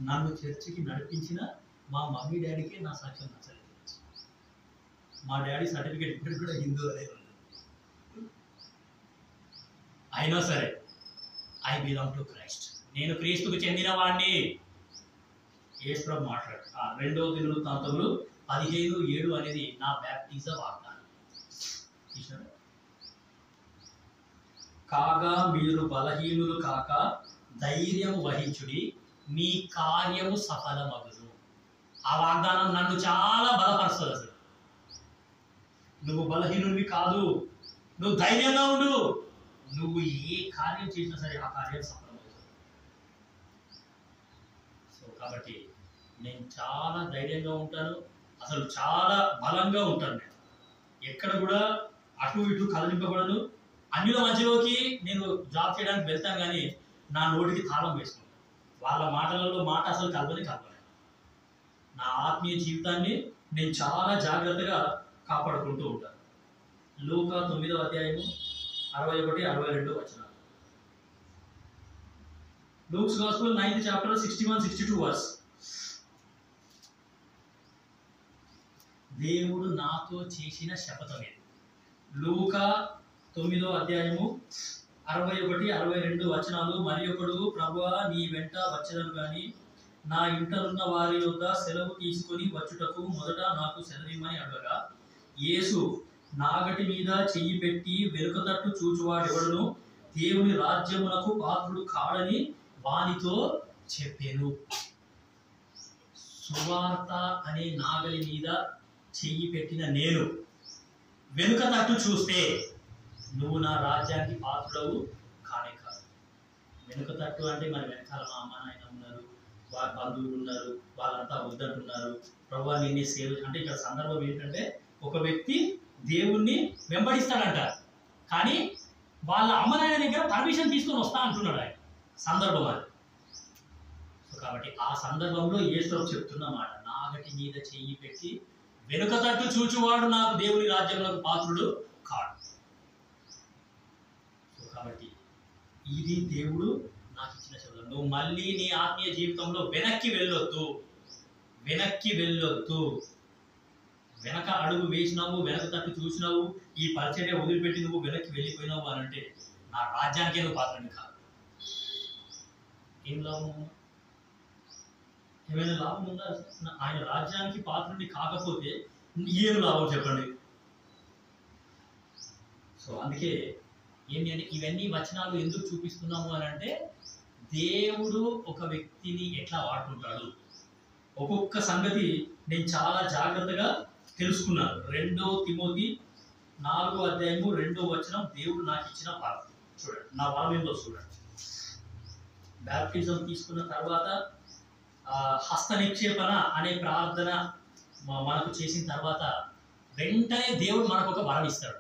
Speaker 1: నన్ను చర్చికి నడిపించిన మా మమ్మీ డాడీకే నా సాక్ష్యం నచ్చలేదు. మా డాడీ సర్టిఫికేట్ ఇప్పటికి కూడా హిందూ అనేది ఉంది. అయినా సరే ఐ బిలాంగ్ టు క్రైస్ట్, నేను క్రీస్తుకు చెందిన వాడిని. యేసు ప్రభు మాట్లాడు 2 దినవృత్తాంతములు 15:7 అనేది నా బ్యాప్టిజ వాగ్దానం. కాగా మీరు బలహీనులు కాక ధైర్యం వహించుడి, మీ కార్యము సఫలమగును. ఆ వాగ్దానం నన్ను చాలా బలపరుస్తుంది. అసలు నువ్వు బలహీనుడివి కాదు, నువ్వు ధైర్యంగా ఉండు, నువ్వు ఏ కార్యం చేసినా సరే ఆ కార్యం సఫలమవుతుంది. సో కాబట్టి నేను చాలా ధైర్యంగా ఉంటాను, అసలు చాలా బలంగా ఉంటాను. నేను ఎక్కడ కూడా అటు ఇటు కదిలింపబడను. అన్యుల మధ్యలోకి నేను జాబ్ చేయడానికి వెళ్తాను, కానీ నా నోటికి తాళం వేసుకుంటాను. వాళ్ళ మాటలలో మాట అసలు కలపలేదు. నా ఆత్మీయ జీవితాన్ని నేను చాలా జాగ్రత్తగా కాపాడుకుంటూ ఉంటాను. లూకా 9వ అధ్యాయము 61-62 వచనాలు. Luke's gospel 9th chapter 61-62 verse. దేవుడు నాతో చేసిన శపథం ఇది. లూకా 9వ అధ్యాయము 61-62 వచనాలు. మరి ఒకడు, ప్రభువా నీ వెంట వచ్చెదను గాని నా ఇంటనున్న వారి యొద్ద సెలవు తీసుకొని వచ్చుటకు మొదట నాకు సెలవిమ్మని అడగగా, యేసు నాగటి మీద చెయ్యి పెట్టి వెనుక తట్టు చూచువాడెవడును దేవుని రాజ్యమునకు పాత్రుడు కాడని వానితో చెప్పెను. సువార్త అనే నాగలి మీద చెయ్యి పెట్టిన నేను వెనుక తట్టు చూస్తే నువ్వు నా రాజ్యానికి పాత్రుడవు కానే కాదు. వెనుక తట్టు అంటే మరి వెనకాల మా అమ్మ నాయన ఉన్నారు, వారి బంధువులు ఉన్నారు, వాళ్ళంతా వద్దంటున్నారు, ప్రభువా నిన్నే సేవ అంటే. ఇక్కడ సందర్భం ఏంటంటే, ఒక వ్యక్తి దేవుణ్ణి వెంబడిస్తాడంట, కానీ వాళ్ళ అమ్మ నాయన దగ్గర పర్మిషన్ తీసుకొని వస్తా అంటున్నాడు ఆయన. సందర్భం అది. సో కాబట్టి ఆ సందర్భంలో యేసు చెప్తున్న మాట, నాగటి మీద చెయ్యి పెట్టి వెనుక తట్టు చూచువాడు నాకు దేవుని రాజ్యంలో పాత్రుడు కాడు. సో కాబట్టి ఇది దేవుడు నాకు ఇచ్చిన శబ్దం. నువ్వు మళ్ళీ నీ ఆత్మీయ జీవితంలో వెనక్కి వెళ్ళొద్దు. వెనక అడుగు వేసినావు, వెనక తట్టు చూసినావు, ఈ పరిచర్య వదిలిపెట్టి నువ్వు వెనక్కి వెళ్ళిపోయినావు అని అంటే నా రాజ్యానికే నువ్వు పాత్రని కాదు. ఏం లాభం? ఏమైనా లాభం ఉందా? ఆయన రాజ్యానికి పాత్రుని కాకపోతే ఏం లాభం చెప్పండి. సో అందుకే ఏంటి అంటే, ఇవన్నీ వచనాలు ఎందుకు చూపిస్తున్నాము అని అంటే, దేవుడు ఒక వ్యక్తిని ఎట్లా వాడుకుంటాడు ఒక్కొక్క సంగతి నేను చాలా జాగ్రత్తగా తెలుసుకున్నాను. 2 తిమోతి 4వ అధ్యాయము 2వ వచనం దేవుడు నాకు ఇచ్చిన వార్త చూడండి. నా వాల్యూమ్లో చూడండి. బ్యాప్టిజం తీసుకున్న తర్వాత హస్త నిక్షేపణ అనే ప్రార్థన మనకు చేసిన తర్వాత వెంటనే దేవుడు మనకు ఒక వరం ఇస్తాడు.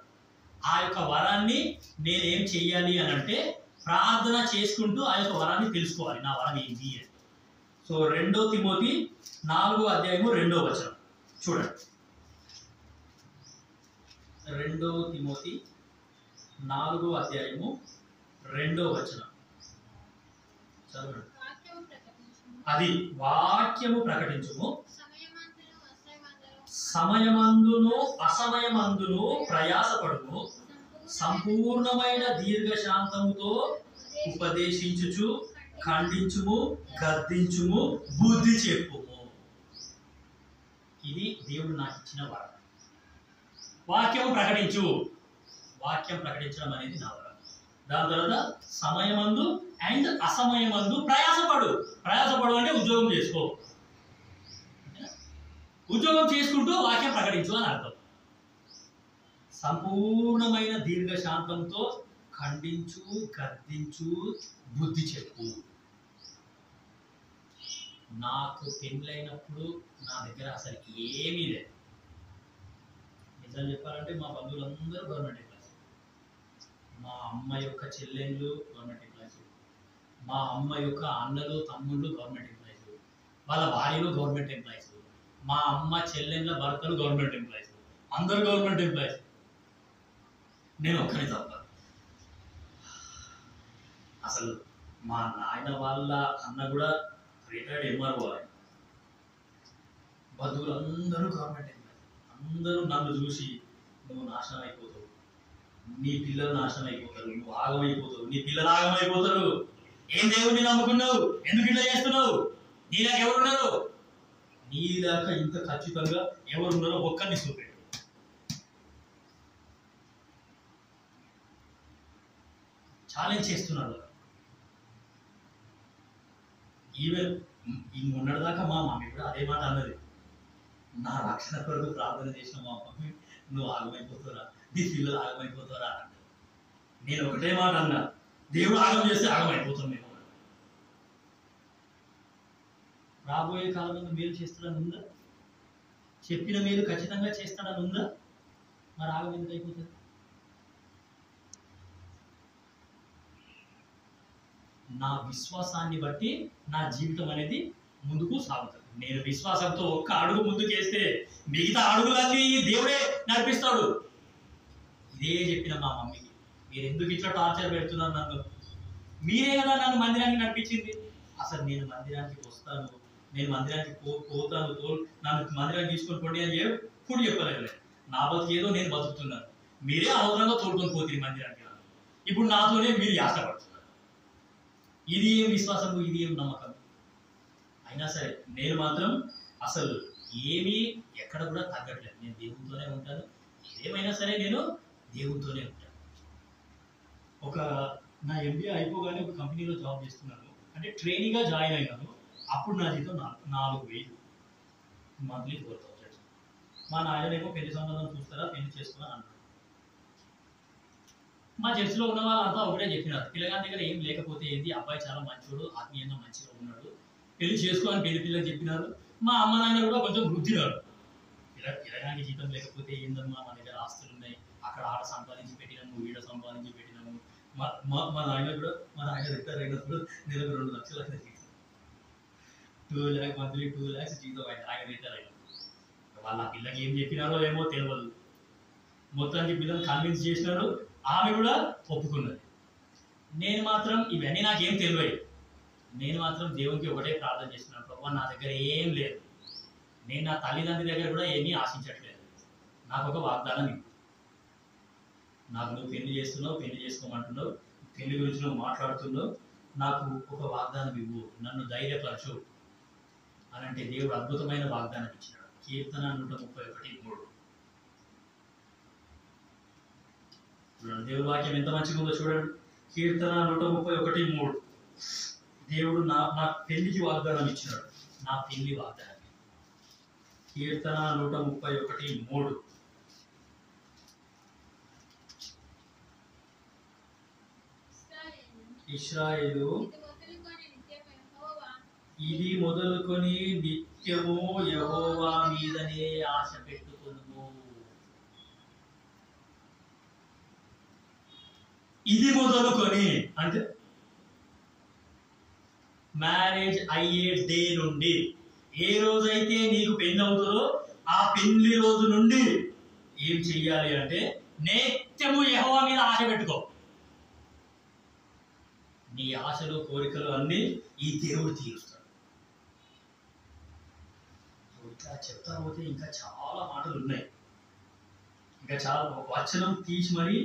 Speaker 1: ఆ యొక్క వరాన్ని నేనేం చెయ్యాలి అని అంటే ప్రార్థన చేసుకుంటూ ఆ యొక్క వరాన్ని తెలుసుకోవాలి. నా వరం ఏంటి అని. సో 2 తిమోతి 4వ అధ్యాయము 2వ వచనం చూడండి. 2 తిమోతి 4వ అధ్యాయము 2వ వచనం చదవండి. అది వాక్యము ప్రకటించుము, సమయమందును అసమయమందును ప్రయాసపడుము, సంపూర్ణమైన దీర్ఘశాంతముతో ఉపదేశించుచు ఖండించుము, గద్దించుము, బుద్ధి చెప్పుము. ఇది దేవుడు నాకు ఇచ్చిన వరం. వాక్యం ప్రకటించు. వాక్యం ప్రకటించడం అనేది నా వరం. దాని తర్వాత సమయమందు అండ్ అసమయమందు ప్రయాసపడు. ప్రయాసపడు అంటే ఉద్యోగం చేసుకో. ఉద్యోగం చేసుకుంటూ వాక్యం ప్రకటించు అని అర్థం. సంపూర్ణమైన దీర్ఘశాంతంతో ఖండించు, గద్దించు, బుద్ధి చెప్పు. నాకు పెళ్ళైనప్పుడు నా దగ్గర అసలు ఏమీ లేదు. నిజం చెప్పాలంటే మా బంధువులందరూ గవర్నమెంట్ ఎంప్లాయీస్. మా అమ్మ యొక్క చెల్లెళ్ళు గవర్నమెంట్ ఎంప్లాయీస్, మా అమ్మ యొక్క అన్నలు తమ్ముళ్ళు గవర్నమెంట్ ఎంప్లాయీస్, వాళ్ళ భార్యలు గవర్నమెంట్ ఎంప్లాయీస్, మా అమ్మ చెల్లెళ్ళ భర్తలు గవర్నమెంట్ ఎంప్లాయీస్, అందరూ గవర్నమెంట్ ఎంప్లాయీస్. నేను ఒక్కనే తప్ప. అసలు మా నాయన వాళ్ళ అన్న కూడా రిటైర్డ్ ఎంఆర్ఓ. బంధువులందరూ గవర్నమెంట్ ఎంప్లాయీస్. అందరూ నన్ను చూసి నువ్వు నాశనం అయిపోతావు, నీ పిల్లలు నాశనం అయిపోతారు, నువ్వు ఆగమైపోతావు, నీ పిల్లలు ఆగమైపోతారు, ఏం దేవుడిని నమ్ముకున్నావు, ఎందుకు ఇట్లా చేస్తున్నావు, నీలాగా ఎవరున్నారు, నీలాగా ఇంత ఖచ్చితంగా ఎవరున్నారో ఒక్కరిని చూపెట్టు. ఛాలెంజ్ చేస్తున్నారు. ఈవెన్ ఈ మొన్నటిదాకా మా మమ్మీ కూడా అదే మాట అన్నది. నా రక్షణ కొరకు ప్రార్థన చేసిన మా మమ్మీ నువ్వు ఆగమైపోతారా, నీ పిల్లలు ఆగమైపోతారా అన్న. నేను ఒకటే మాట అన్నా, దేవుడు ఆగం చేస్తే ఆగమైపోతాం మేము. రాబోయే కాలంలో మేలు చేస్తాడని ఉందా? చెప్పిన మేలు ఖచ్చితంగా చేస్తాడని ఉందా? మరి ఆగం ఎందుకు అయిపోతుంది? నా విశ్వాసాన్ని బట్టి నా జీవితం అనేది ముందుకు సాగుతుంది. నేను విశ్వాసంతో ఒక్క అడుగు ముందుకేస్తే మిగతా అడుగులన్నీ దేవుడే నడిపిస్తాడు. ఇదే చెప్పిన మా మమ్మీకి, మీరు ఎందుకు ఇట్లా టార్చర్ పెడుతున్నారు నన్ను, మీరే కదా నన్ను మందిరానికి నడిపించింది. అసలు నేను మందిరానికి వస్తాను, నేను మందిరానికి పోతాను, నన్ను మందిరానికి తీసుకొని పోండి అని ఎప్పుడు చెప్పలేదు. నా బతుకు ఏదో నేను బతుకుతున్నాను, మీరే అవసరంగా తోడుకొని పోతుంది మందిరానికి. ఇప్పుడు నాతోనే మీరు యాసపడుతున్నారు. ఇది ఏం విశ్వాసము, ఇది ఏం నమ్మకం. అయినా సరే నేను మాత్రం అసలు ఏమీ ఎక్కడ కూడా తగ్గట్లేదు. నేను దేవునితోనే ఉంటాను. ఏమైనా సరే నేను దేవునితోనే ఉంటాను. నా ఎంబీఏ అయిపోగానే ఒక కంపెనీలో జాబ్ చేస్తున్నాను. అంటే ట్రైనీగా జాయిన్ అయినాను. అప్పుడు నా జీతం 4,000 మంత్లీ 4,000. మా నాయనేమో పెళ్లి సంబంధం చూస్తారా, పెళ్లి చేసుకున్నా అన్నాడు. మా చర్చిలో ఉన్న వాళ్ళంతా ఒకటే చెప్పినారు, పిల్లగాని దగ్గర ఏం లేకపోతే ఏంటి, అబ్బాయి చాలా మంచోడు, ఆత్మీయంగా మంచిగా ఉన్నాడు, పెళ్లి చేసుకోవాలని పిల్లలు చెప్పినారు. మా అమ్మ నాయన కూడా కొంచెం వృద్ధినారు. పిల్లగానికి జీతం లేకపోతే ఏందమ్మా, మా దగ్గర ఆస్తులు ఉన్నాయి, అక్కడ ఆడ సంపాదించి పెట్టినాము, ఈడ సంపాదించి పెట్టినాము. మా నాయన రిటైర్ అయినప్పుడు నెలకు 2 లక్షలు అయితే జీతం, 2 lakhs మంత్లీ, 2 lakhs జీతం ఆయన రిటైర్ అయినప్పుడు. వాళ్ళ పిల్లకి ఏం చెప్పినారో ఏమో తెలియదు. మొత్తానికి పిల్లలు కన్విన్స్ చేసినారు, ఆమె కూడా ఒప్పుకున్నది. నేను మాత్రం ఇవన్నీ నాకేం తెలియదు. నేను మాత్రం దేవునికి ఒకటే ప్రార్థన చేస్తున్నాను, ప్రభువా నా దగ్గర ఏం లేదు, నేను నా తల్లిదండ్రుల దగ్గర కూడా ఏమీ ఆశించట్లేదు, నాకు ఒక వాగ్దానం ఇవ్వు. నాకు నువ్వు పెళ్లి చేస్తున్నావు, పెళ్లి చేసుకోమంటున్నావు, పెళ్లి గురించి నువ్వు మాట్లాడుతున్నావు, నాకు ఒక వాగ్దానం ఇవ్వు, నన్ను ధైర్యపరచు అని అంటే దేవుడు అద్భుతమైన వాగ్దానం ఇచ్చినాడు. కీర్తన 131:3. చూడండి దేవుడి వాక్యం ఎంత మంచిగా ఉందో చూడండి. కీర్తన 131:3. దేవుడు నా పెళ్లికి వాగ్దానం ఇచ్చినాడు, నా పెళ్లి వాగ్దానం. కీర్తన 131:3. ఇశ్రాయేలు ఇది మొదలుకొని నిత్యము యెహోవా మీదనే ఆశ పెట్టుకొనుము. ఇది మొదలుకొని అంటే మ్యారేజ్ అయ్యే డే నుండి, ఏ రోజైతే నీకు పెళ్లి అవుతుందో ఆ పెళ్లి రోజు నుండి ఏం చెయ్యాలి అంటే నిత్యము యెహోవా మీద ఆశ పెట్టుకో. నీ ఆశలు కోరికలు అన్నీ ఈ దేవుడు తీరుస్తాడు. ఇట్లా చెప్తా పోతే ఇంకా చాలా మాటలు ఉన్నాయి, ఇంకా చాలా వచనం తీసి మరీ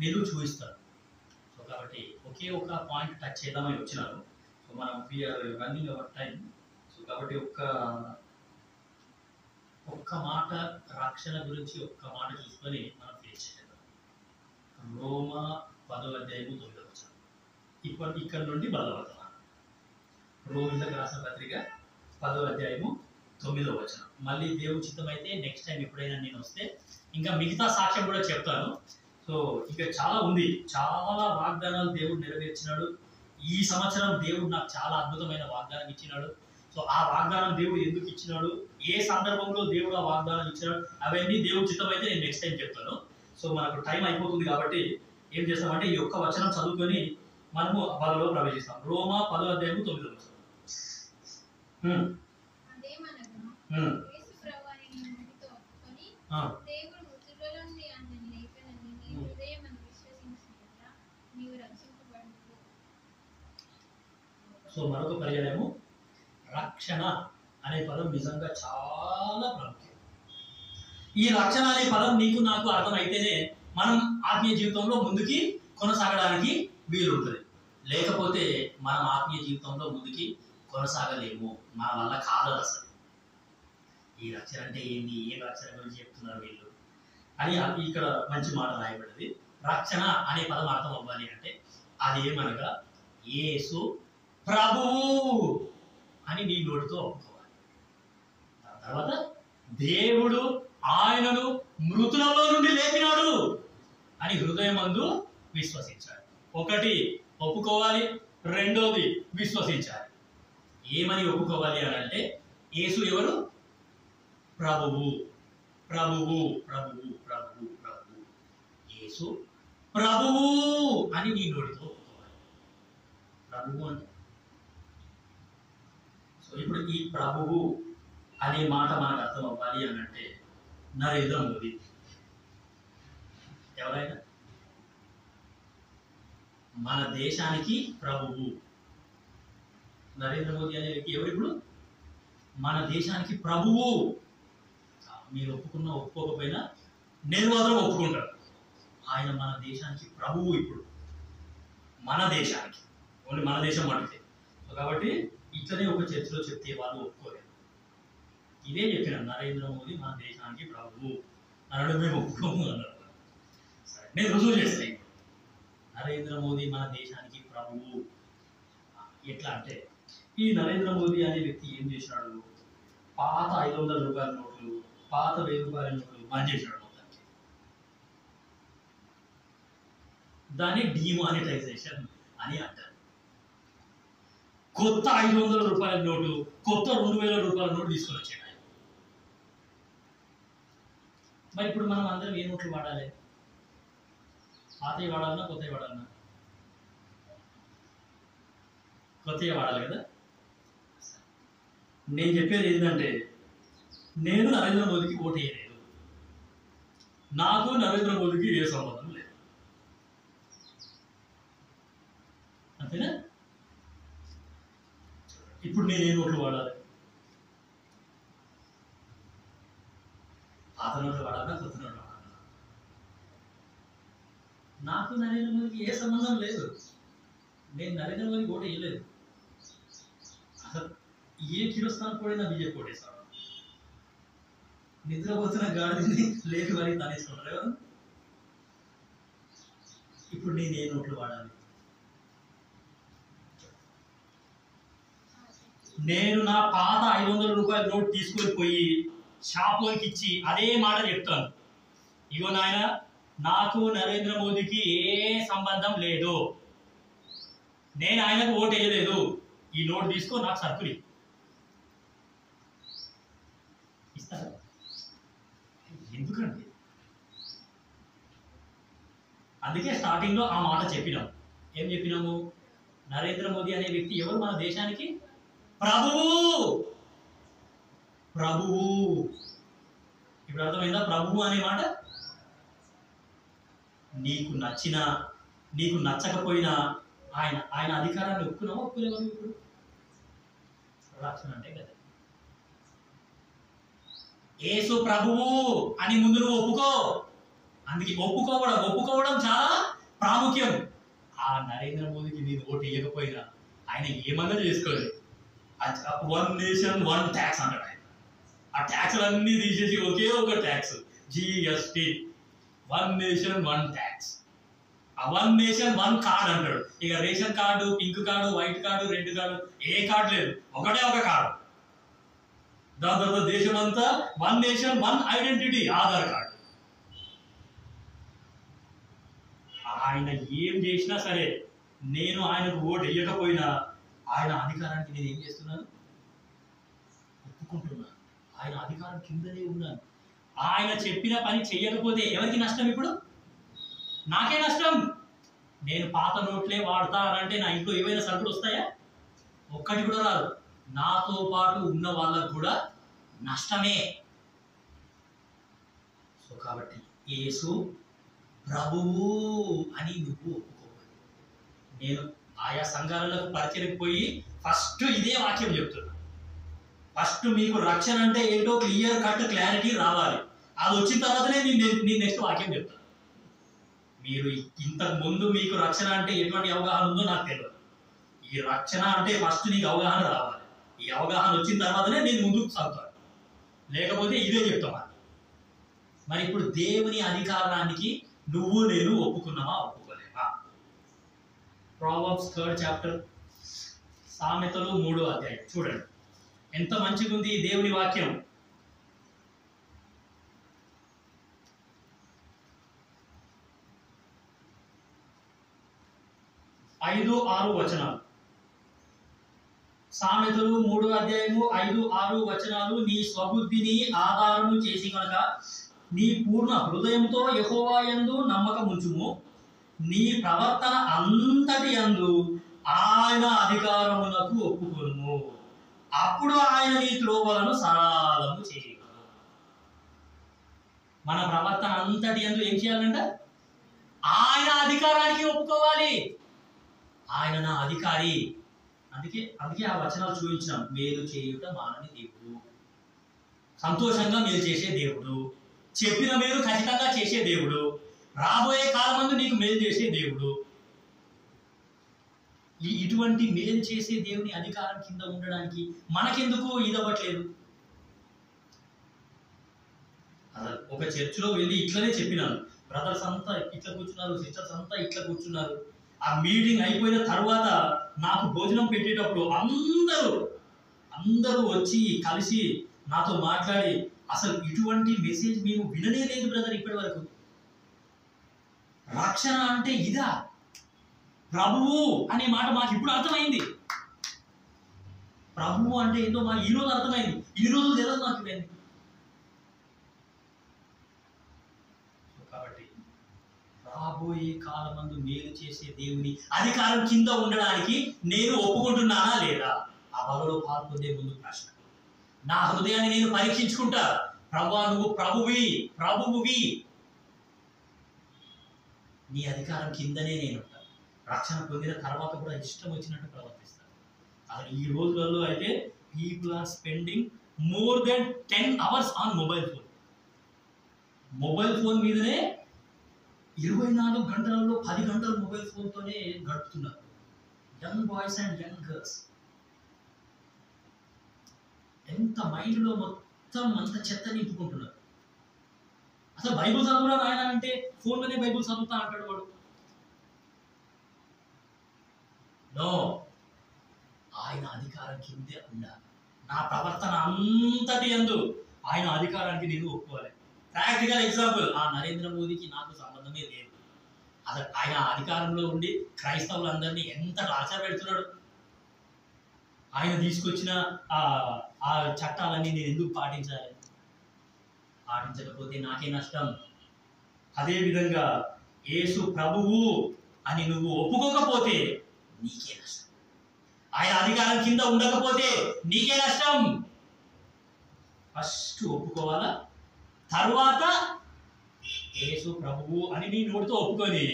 Speaker 1: నేను చూపిస్తాను. సో కాబట్టి ఒకే ఒక పాయింట్ టచ్ చేద్దామని వచ్చినాను. సో మనం we're running our time. So కాబట్టి ఒక్క మాట రక్షణ గురించి ఒక్క మాట చూసుకొని మనం ఫేస్ చేద్దాం. రోమా 10వ అధ్యాయము 9వ వచనం. ఇక్కడ నుండి బలవతనం. రోమిలకు రాసిన పత్రిక 10వ అధ్యాయము 9వ వచనం. మళ్ళీ దేవుని చిత్తం అయితే నెక్స్ట్ టైం ఎప్పుడైనా నేను వస్తే ఇంకా మిగతా సాక్ష్యం కూడా చెప్తాను. సో ఇంకా చాలా ఉంది, చాలా వాగ్దానాలు దేవుడు నెరవేర్చినాడు. ఈ సంవత్సరం దేవుడు నాకు చాలా అద్భుతమైన వాగ్దానం ఇచ్చినాడు. సో ఆ వాగ్దానం దేవుడు ఎందుకు ఇచ్చినాడు, ఏ సందర్భంలో దేవుడు ఆ వాగ్దానం ఇచ్చినాడు, అవన్నీ దేవుడి చిత్తం అయితే నేను నెక్స్ట్ టైం చెప్తాను. సో మనకు టైం అయిపోతుంది కాబట్టి ఏం చేస్తామంటే ఈ ఒక్క వచనం చదువుకొని మనము బలలో ప్రవేశిస్తాం. రోమా 10వ అధ్యాయము 9వ వచనం. సో మరొక పర్యాయము రక్షణ అనే పదం నిజంగా చాలా ప్రాముఖ్యం. ఈ రక్షణ అనే పదం నీకు నాకు అర్థమైతేనే మనం ఆత్మీయ జీవితంలో ముందుకి కొనసాగడానికి వీలుంటుంది. లేకపోతే మనం ఆత్మీయ జీవితంలో ముందుకి కొనసాగలేము, మన వల్ల కాదు అసలు. ఈ రక్షణ అంటే ఏంటి, ఏ రక్షణ గురించి చెప్తున్నారు వీళ్ళు అని ఇక్కడ మంచి మాట రాయబడింది. రక్షణ అనే పదం అర్థం అవ్వాలి అంటే అది ఏమనగా యేసు ప్రభువు అని నీ నోటితో ఒప్పుకోవాలి. తర్వాత దేవుడు ఆయనను మృతులలో నుండి లేపినాడు అని హృదయమందు విశ్వసించాలి. ఒకటి ఒప్పుకోవాలి, రెండోది విశ్వసించాలి. ఏమని ఒప్పుకోవాలి అని అంటే యేసు ఎవరు? ప్రభువు, ప్రభువు, ప్రభువు, ప్రభువు, ప్రభువు. యేసు ప్రభువు అని నీ నోటితో ఒప్పుకోవాలి. ప్రభువు అంటే సో ఇప్పుడు ఈ ప్రభువు అనే మాట మనకు అర్థం అవ్వాలి అని అంటే నరేంద్ర మోదీ. ఎవరైనా మన దేశానికి ప్రభువు నరేంద్ర మోదీ అనే వ్యక్తి ఎవరు? ఇప్పుడు మన దేశానికి ప్రభువు. మీరు ఒప్పుకున్నా ఒప్పుకోకపోయినా నేను మాత్రం ఒప్పుకుంటాను, ఆయన మన దేశానికి ప్రభువు. ఇప్పుడు మన దేశానికి ఓన్లీ మన దేశం అడిగితే. సో కాబట్టి ఇట్లనే ఒక చర్చలో చెప్తే వాళ్ళు ఒప్పుకోలేదు. ఇదే చెప్పిన నరేంద్ర మోదీ మన దేశానికి ప్రభువు అన్నాడు, మేము ఒప్పుకోము అన్నారు. సరే నేను రుజువు చేస్తాను. నరేంద్ర మోదీ మన దేశానికి ప్రభువు ఎట్లా అంటే ఈ నరేంద్ర మోదీ అనే వ్యక్తి ఏం చేసినాడు? పాత 500 రూపాయల నోట్లు, పాత 1000 రూపాయల నోట్లు బంద్ చేసినాడు మొత్తానికి. దాన్ని డిమానిటైజేషన్ అని అంటారు. కొత్త 500 రూపాయల నోటు, కొత్త 2000 రూపాయల నోటు తీసుకొని వచ్చాడు. మరి ఇప్పుడు మనం అందరం ఏ నోట్లు వాడాలి? పాతవి వాడాలన్నా కొత్తవి వాడాలన్నా? కొత్తవి వాడాలి కదా. నేను చెప్పేది ఏంటంటే నేను నరేంద్ర మోదీకి ఓటు వేయలేదు, నాకు నరేంద్ర మోదీకి ఏ సంబంధం లేదు, అంతేనా? ఇప్పుడు నేను ఏ నోట్లు వాడాలి? పాత నోట్లు వాడాలా, కొత్త నోట్లు వాడాలా? నాకు నరేంద్ర మోదీకి ఏ సంబంధం లేదు, నేను నరేంద్ర మోదీకి ఓటు వేయలేదు. అసలు ఏ కిరోస్థానం కూడా బీజేపీ ఓటేస్తాడు. నిద్రపోతున్న గాడిని లేక మరి తనేసుకుంటారు ఎవరు? ఇప్పుడు నేను ఏ నోట్లు వాడాలి? నేను నా పాత 500 రూపాయల నోట్ తీసుకొని పోయి షాపుకి ఇచ్చి అదే మాట చెప్తాను, ఇగో నాయన నాకు నరేంద్ర మోదీకి ఏ సంబంధం లేదు, నేను ఆయనకు ఓటు వేయలేదు, ఈ నోట్ తీసుకో నాకు సర్కులి అందుకే స్టార్టింగ్లో ఆ మాట చెప్పినాం. ఏం చెప్పినాము? నరేంద్ర మోదీ అనే వ్యక్తి ఎవరు? మన దేశానికి ప్రభువు. ప్రభువు. ఇప్పుడు అర్థమైందా? ప్రభువు అనే మాట. నీకు నచ్చినా నీకు నచ్చకపోయినా ఆయన ఆయన అధికారాన్ని ఒప్పుకున్నావా ఒప్పుకోలేవా? ఇప్పుడు రక్షణ అంటే కదా, యేసు ప్రభువు అని ముందు నువ్వు ఒప్పుకో. అందుకే ఒప్పుకోవడం చాలా ప్రాముఖ్యం. ఆ నరేంద్ర మోదీకి నేను ఓటు వేయకపోయినా ఆయన ఏమన్నా చేసుకోలేదు. 1 నేషన్ 1 ట్యాక్స్ అంటాడు ఆయన. ఆ ట్యాక్స్లన్నీ తీసేసి ఒకే ఒక ట్యాక్స్, జిఎస్టి. 1 nation 1 tax. ఆ 1 నేషన్ 1 కార్డ్ అంటాడు. ఇక ration card, pink card, white card, red card, ఏ కార్డు లేదు, ఒకటే ఒక కార్డు. దాని తర్వాత దేశం అంతా 1 నేషన్ 1 ఐడెంటిటీ, ఆధార్ కార్డు. ఆయన ఏం చేసినా సరే నేను ఆయనకు ఓటు వేయకపోయినా ఆయన అధికారానికి నేను ఏం చేస్తున్నాను? ఒప్పుకుంటున్నాను. ఆయన అధికారం కిందనే ఉన్నాను. ఆయన చెప్పిన పని చెయ్యకపోతే ఎవరికి నష్టం? ఇప్పుడు నాకే నష్టం. నేను పాత నోట్లే వాడతా అనంటే నా ఇంట్లో ఏవైనా సరుకులు వస్తాయా? ఒక్కటి కూడా రాదు. నాతో పాటు ఉన్న వాళ్ళకు కూడా నష్టమే. సో కాబట్టి యేసు ప్రభువు అని నువ్వు ఒప్పుకోవాలి. నేను ఆయా సంఘాలకు పరిచయకు పోయి ఫస్ట్ ఇదే వాక్యం చెప్తున్నా. ఫస్ట్ మీకు రక్షణ అంటే ఏంటో క్లియర్ కట్ క్లారిటీ రావాలి. అది వచ్చిన తర్వాతనే నేను నెక్స్ట్ వాక్యం చెప్తాను. మీరు ఇంతకు ముందు మీకు రక్షణ అంటే ఎటువంటి అవగాహన ఉందో నాకు తెలియదు. ఈ రక్షణ అంటే ఫస్ట్ నీకు అవగాహన రావాలి. ఈ అవగాహన వచ్చిన తర్వాతనే నేను ముందుకు సాగుతాను. లేకపోతే ఇదే చెప్తాను. మరి ఇప్పుడు దేవుని అధికారానికి నువ్వు నేను ఒప్పుకున్నావా ఒప్పుకోలేవా? ప్రావర్బ్స్ 3rd చాప్టర్, సామెతలు 3వ అధ్యాయం చూడండి. ఎంత మంచిగా ఉంది దేవుని వాక్యం. 5-6 వచనాలు. సామెతలు 3వ అధ్యాయము 5-6 వచనాలు. నీ స్వబుద్ధిని ఆధారము చేసి కనుక నీ పూర్ణ హృదయంతో యెహోవా యందు నమ్మకముంచుము. నీ ప్రవర్తన అంతటి యందు ఆయన అధికారమునకు ఒప్పుకొనుము. అప్పుడు ఆయన నీ త్రోవలను సరళము చేయగలరు. మన ప్రవర్తన అంతటి యందు ఏం చేయాలంట? ఆయన అధికారానికి ఒప్పుకోవాలి. ఆయన నా అధికారి. అందుకే ఆ వచనాలు చూపించాం. మేలు చేయుట మానని దేవుడు, సంతోషంగా మేలు చేసే దేవుడు, చెప్పిన మేలు ఖచ్చితంగా చేసే దేవుడు, రాబోయే కాలమందు నీకు మేలు చేసే దేవుడు. ఇటువంటి మేలు చేసే దేవుని అధికారం కింద ఉండడానికి మనకెందుకు ఇదవ్వట్లేదు? ఒక చర్చిలో వెళ్ళి ఇట్లనే చెప్పినాను. బ్రదర్స్ అంతా ఇట్లా కూర్చున్నారు, సిస్టర్స్ అంతా ఇట్లా కూర్చున్నారు. ఆ మీటింగ్ అయిపోయిన తర్వాత నాకు భోజనం పెట్టేటప్పుడు అందరూ వచ్చి కలిసి నాతో మాట్లాడి, అసలు ఇటువంటి మెసేజ్ మేము విననే లేదు బ్రదర్ ఇప్పటి వరకు. రక్షణ అంటే ఇదా? ప్రభువు అనే మాట మాకు ఇప్పుడు అర్థమైంది. ప్రభువు అంటే ఏంటో మాకు ఈ రోజు అర్థమైంది. ఈ రోజు తెలియదు నాకు ఇవన్నీ. కాబట్టి రాబోయే కాలమందు మేలు చేసే దేవుని అధికారం కింద ఉండడానికి నేను ఒప్పుకుంటున్నానా లేదా? ఆ బలలో పాల్పొందే ముందు ప్రశ్న. నా హృదయాన్ని నేను పరీక్షించుకుంటా. ప్రభువా, నువ్వు ప్రభువువి, నీ అధికారం కిందనే నేను ఉంటాను. రక్షణ పొందిన తర్వాత కూడా ఇష్టం వచ్చినట్టు ప్రవర్తిస్తాను. అసలు ఈ రోజులలో అయితే people are spending more than 10 hours on mobile phone. Mobile phone మీదనే 24 గంటలలో 10 గంటలు మొబైల్ ఫోన్తోనే గడుపుతున్నారు. Young boys and young girls. ఎంత మైండ్లో మొత్తం అంత చెత్త నింపుకుంటున్నారు. అసలు బైబుల్ చదువురా నాయన అంటే ఫోన్లోనే బైబుల్ చదువుతా అంటాడు వాడు. నో, ఆయన అధికారం కిందే ఉండాలి. నా ప్రవర్తన అంతటి యందు ఆయన అధికారానికి నేను ఒప్పుకోవాలి. ప్రాక్టికల్ ఎగ్జాంపుల్, ఆ నరేంద్ర మోదీకి నాకు సంబంధమే లేదు. అసలు ఆయన అధికారంలో ఉండి క్రైస్తవులందరినీ ఎంత టార్చర్ పెడుతున్నాడు. ఆయన తీసుకొచ్చిన ఆ చట్టాలన్నీ నేను ఎందుకు పాటించాలి? పాటించకపోతే నాకే నష్టం. అదేవిధంగా
Speaker 2: యేసు ప్రభువు అని నువ్వు ఒప్పుకోకపోతే నీకే నష్టం. ఆయన అధికారం కింద ఉండకపోతే నీకే నష్టం. ఫస్ట్ ఒప్పుకోవాలా, తర్వాత యేసు ప్రభువు అని నీ నోటితో ఒప్పుకొని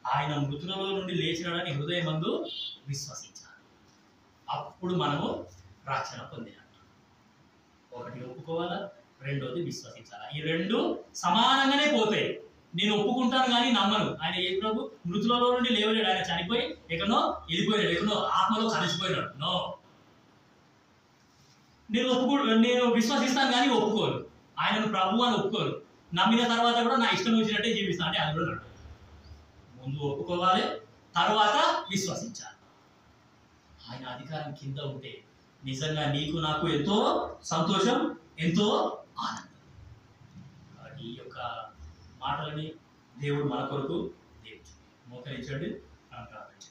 Speaker 2: ఆయన మృతులలో నుండి లేచినాడని హృదయమందు విశ్వసించాలి. అప్పుడు మనము రక్షణ పొందినట్టు. ఒకటి ఒప్పుకోవాలా, రెండోది విశ్వసించాలా. ఈ రెండు సమానంగానే పోతాయి. నేను ఒప్పుకుంటాను కానీ నమ్మను. ఆయన యేసు ప్రభు మృతులలో నుండి లేవలేడు. ఆయన చనిపోయి ఎక్కడో వెళ్ళిపోయాడు, ఎక్కడో ఆత్మలో కలిసిపోయినాడు. నో, నేను విశ్వసిస్తాను కానీ ఒప్పుకోను. ఆయనను ప్రభు అని ఒప్పుకోను. నమ్మిన తర్వాత కూడా నా ఇష్టం వచ్చినట్టే జీవిస్తాను అంటే అది కూడా నడు. ముందు ఒప్పుకోవాలి, తర్వాత విశ్వసించాలి. ఆయన అధికారం కింద ఉంటే నిజంగా నీకు నాకు ఎంతో సంతోషం, ఎంతో ఆనందం. ఈ యొక్క మాటలని దేవుడు మన కొరకు దీవించండి. మోకరించండి, మనం ప్రార్థించండి.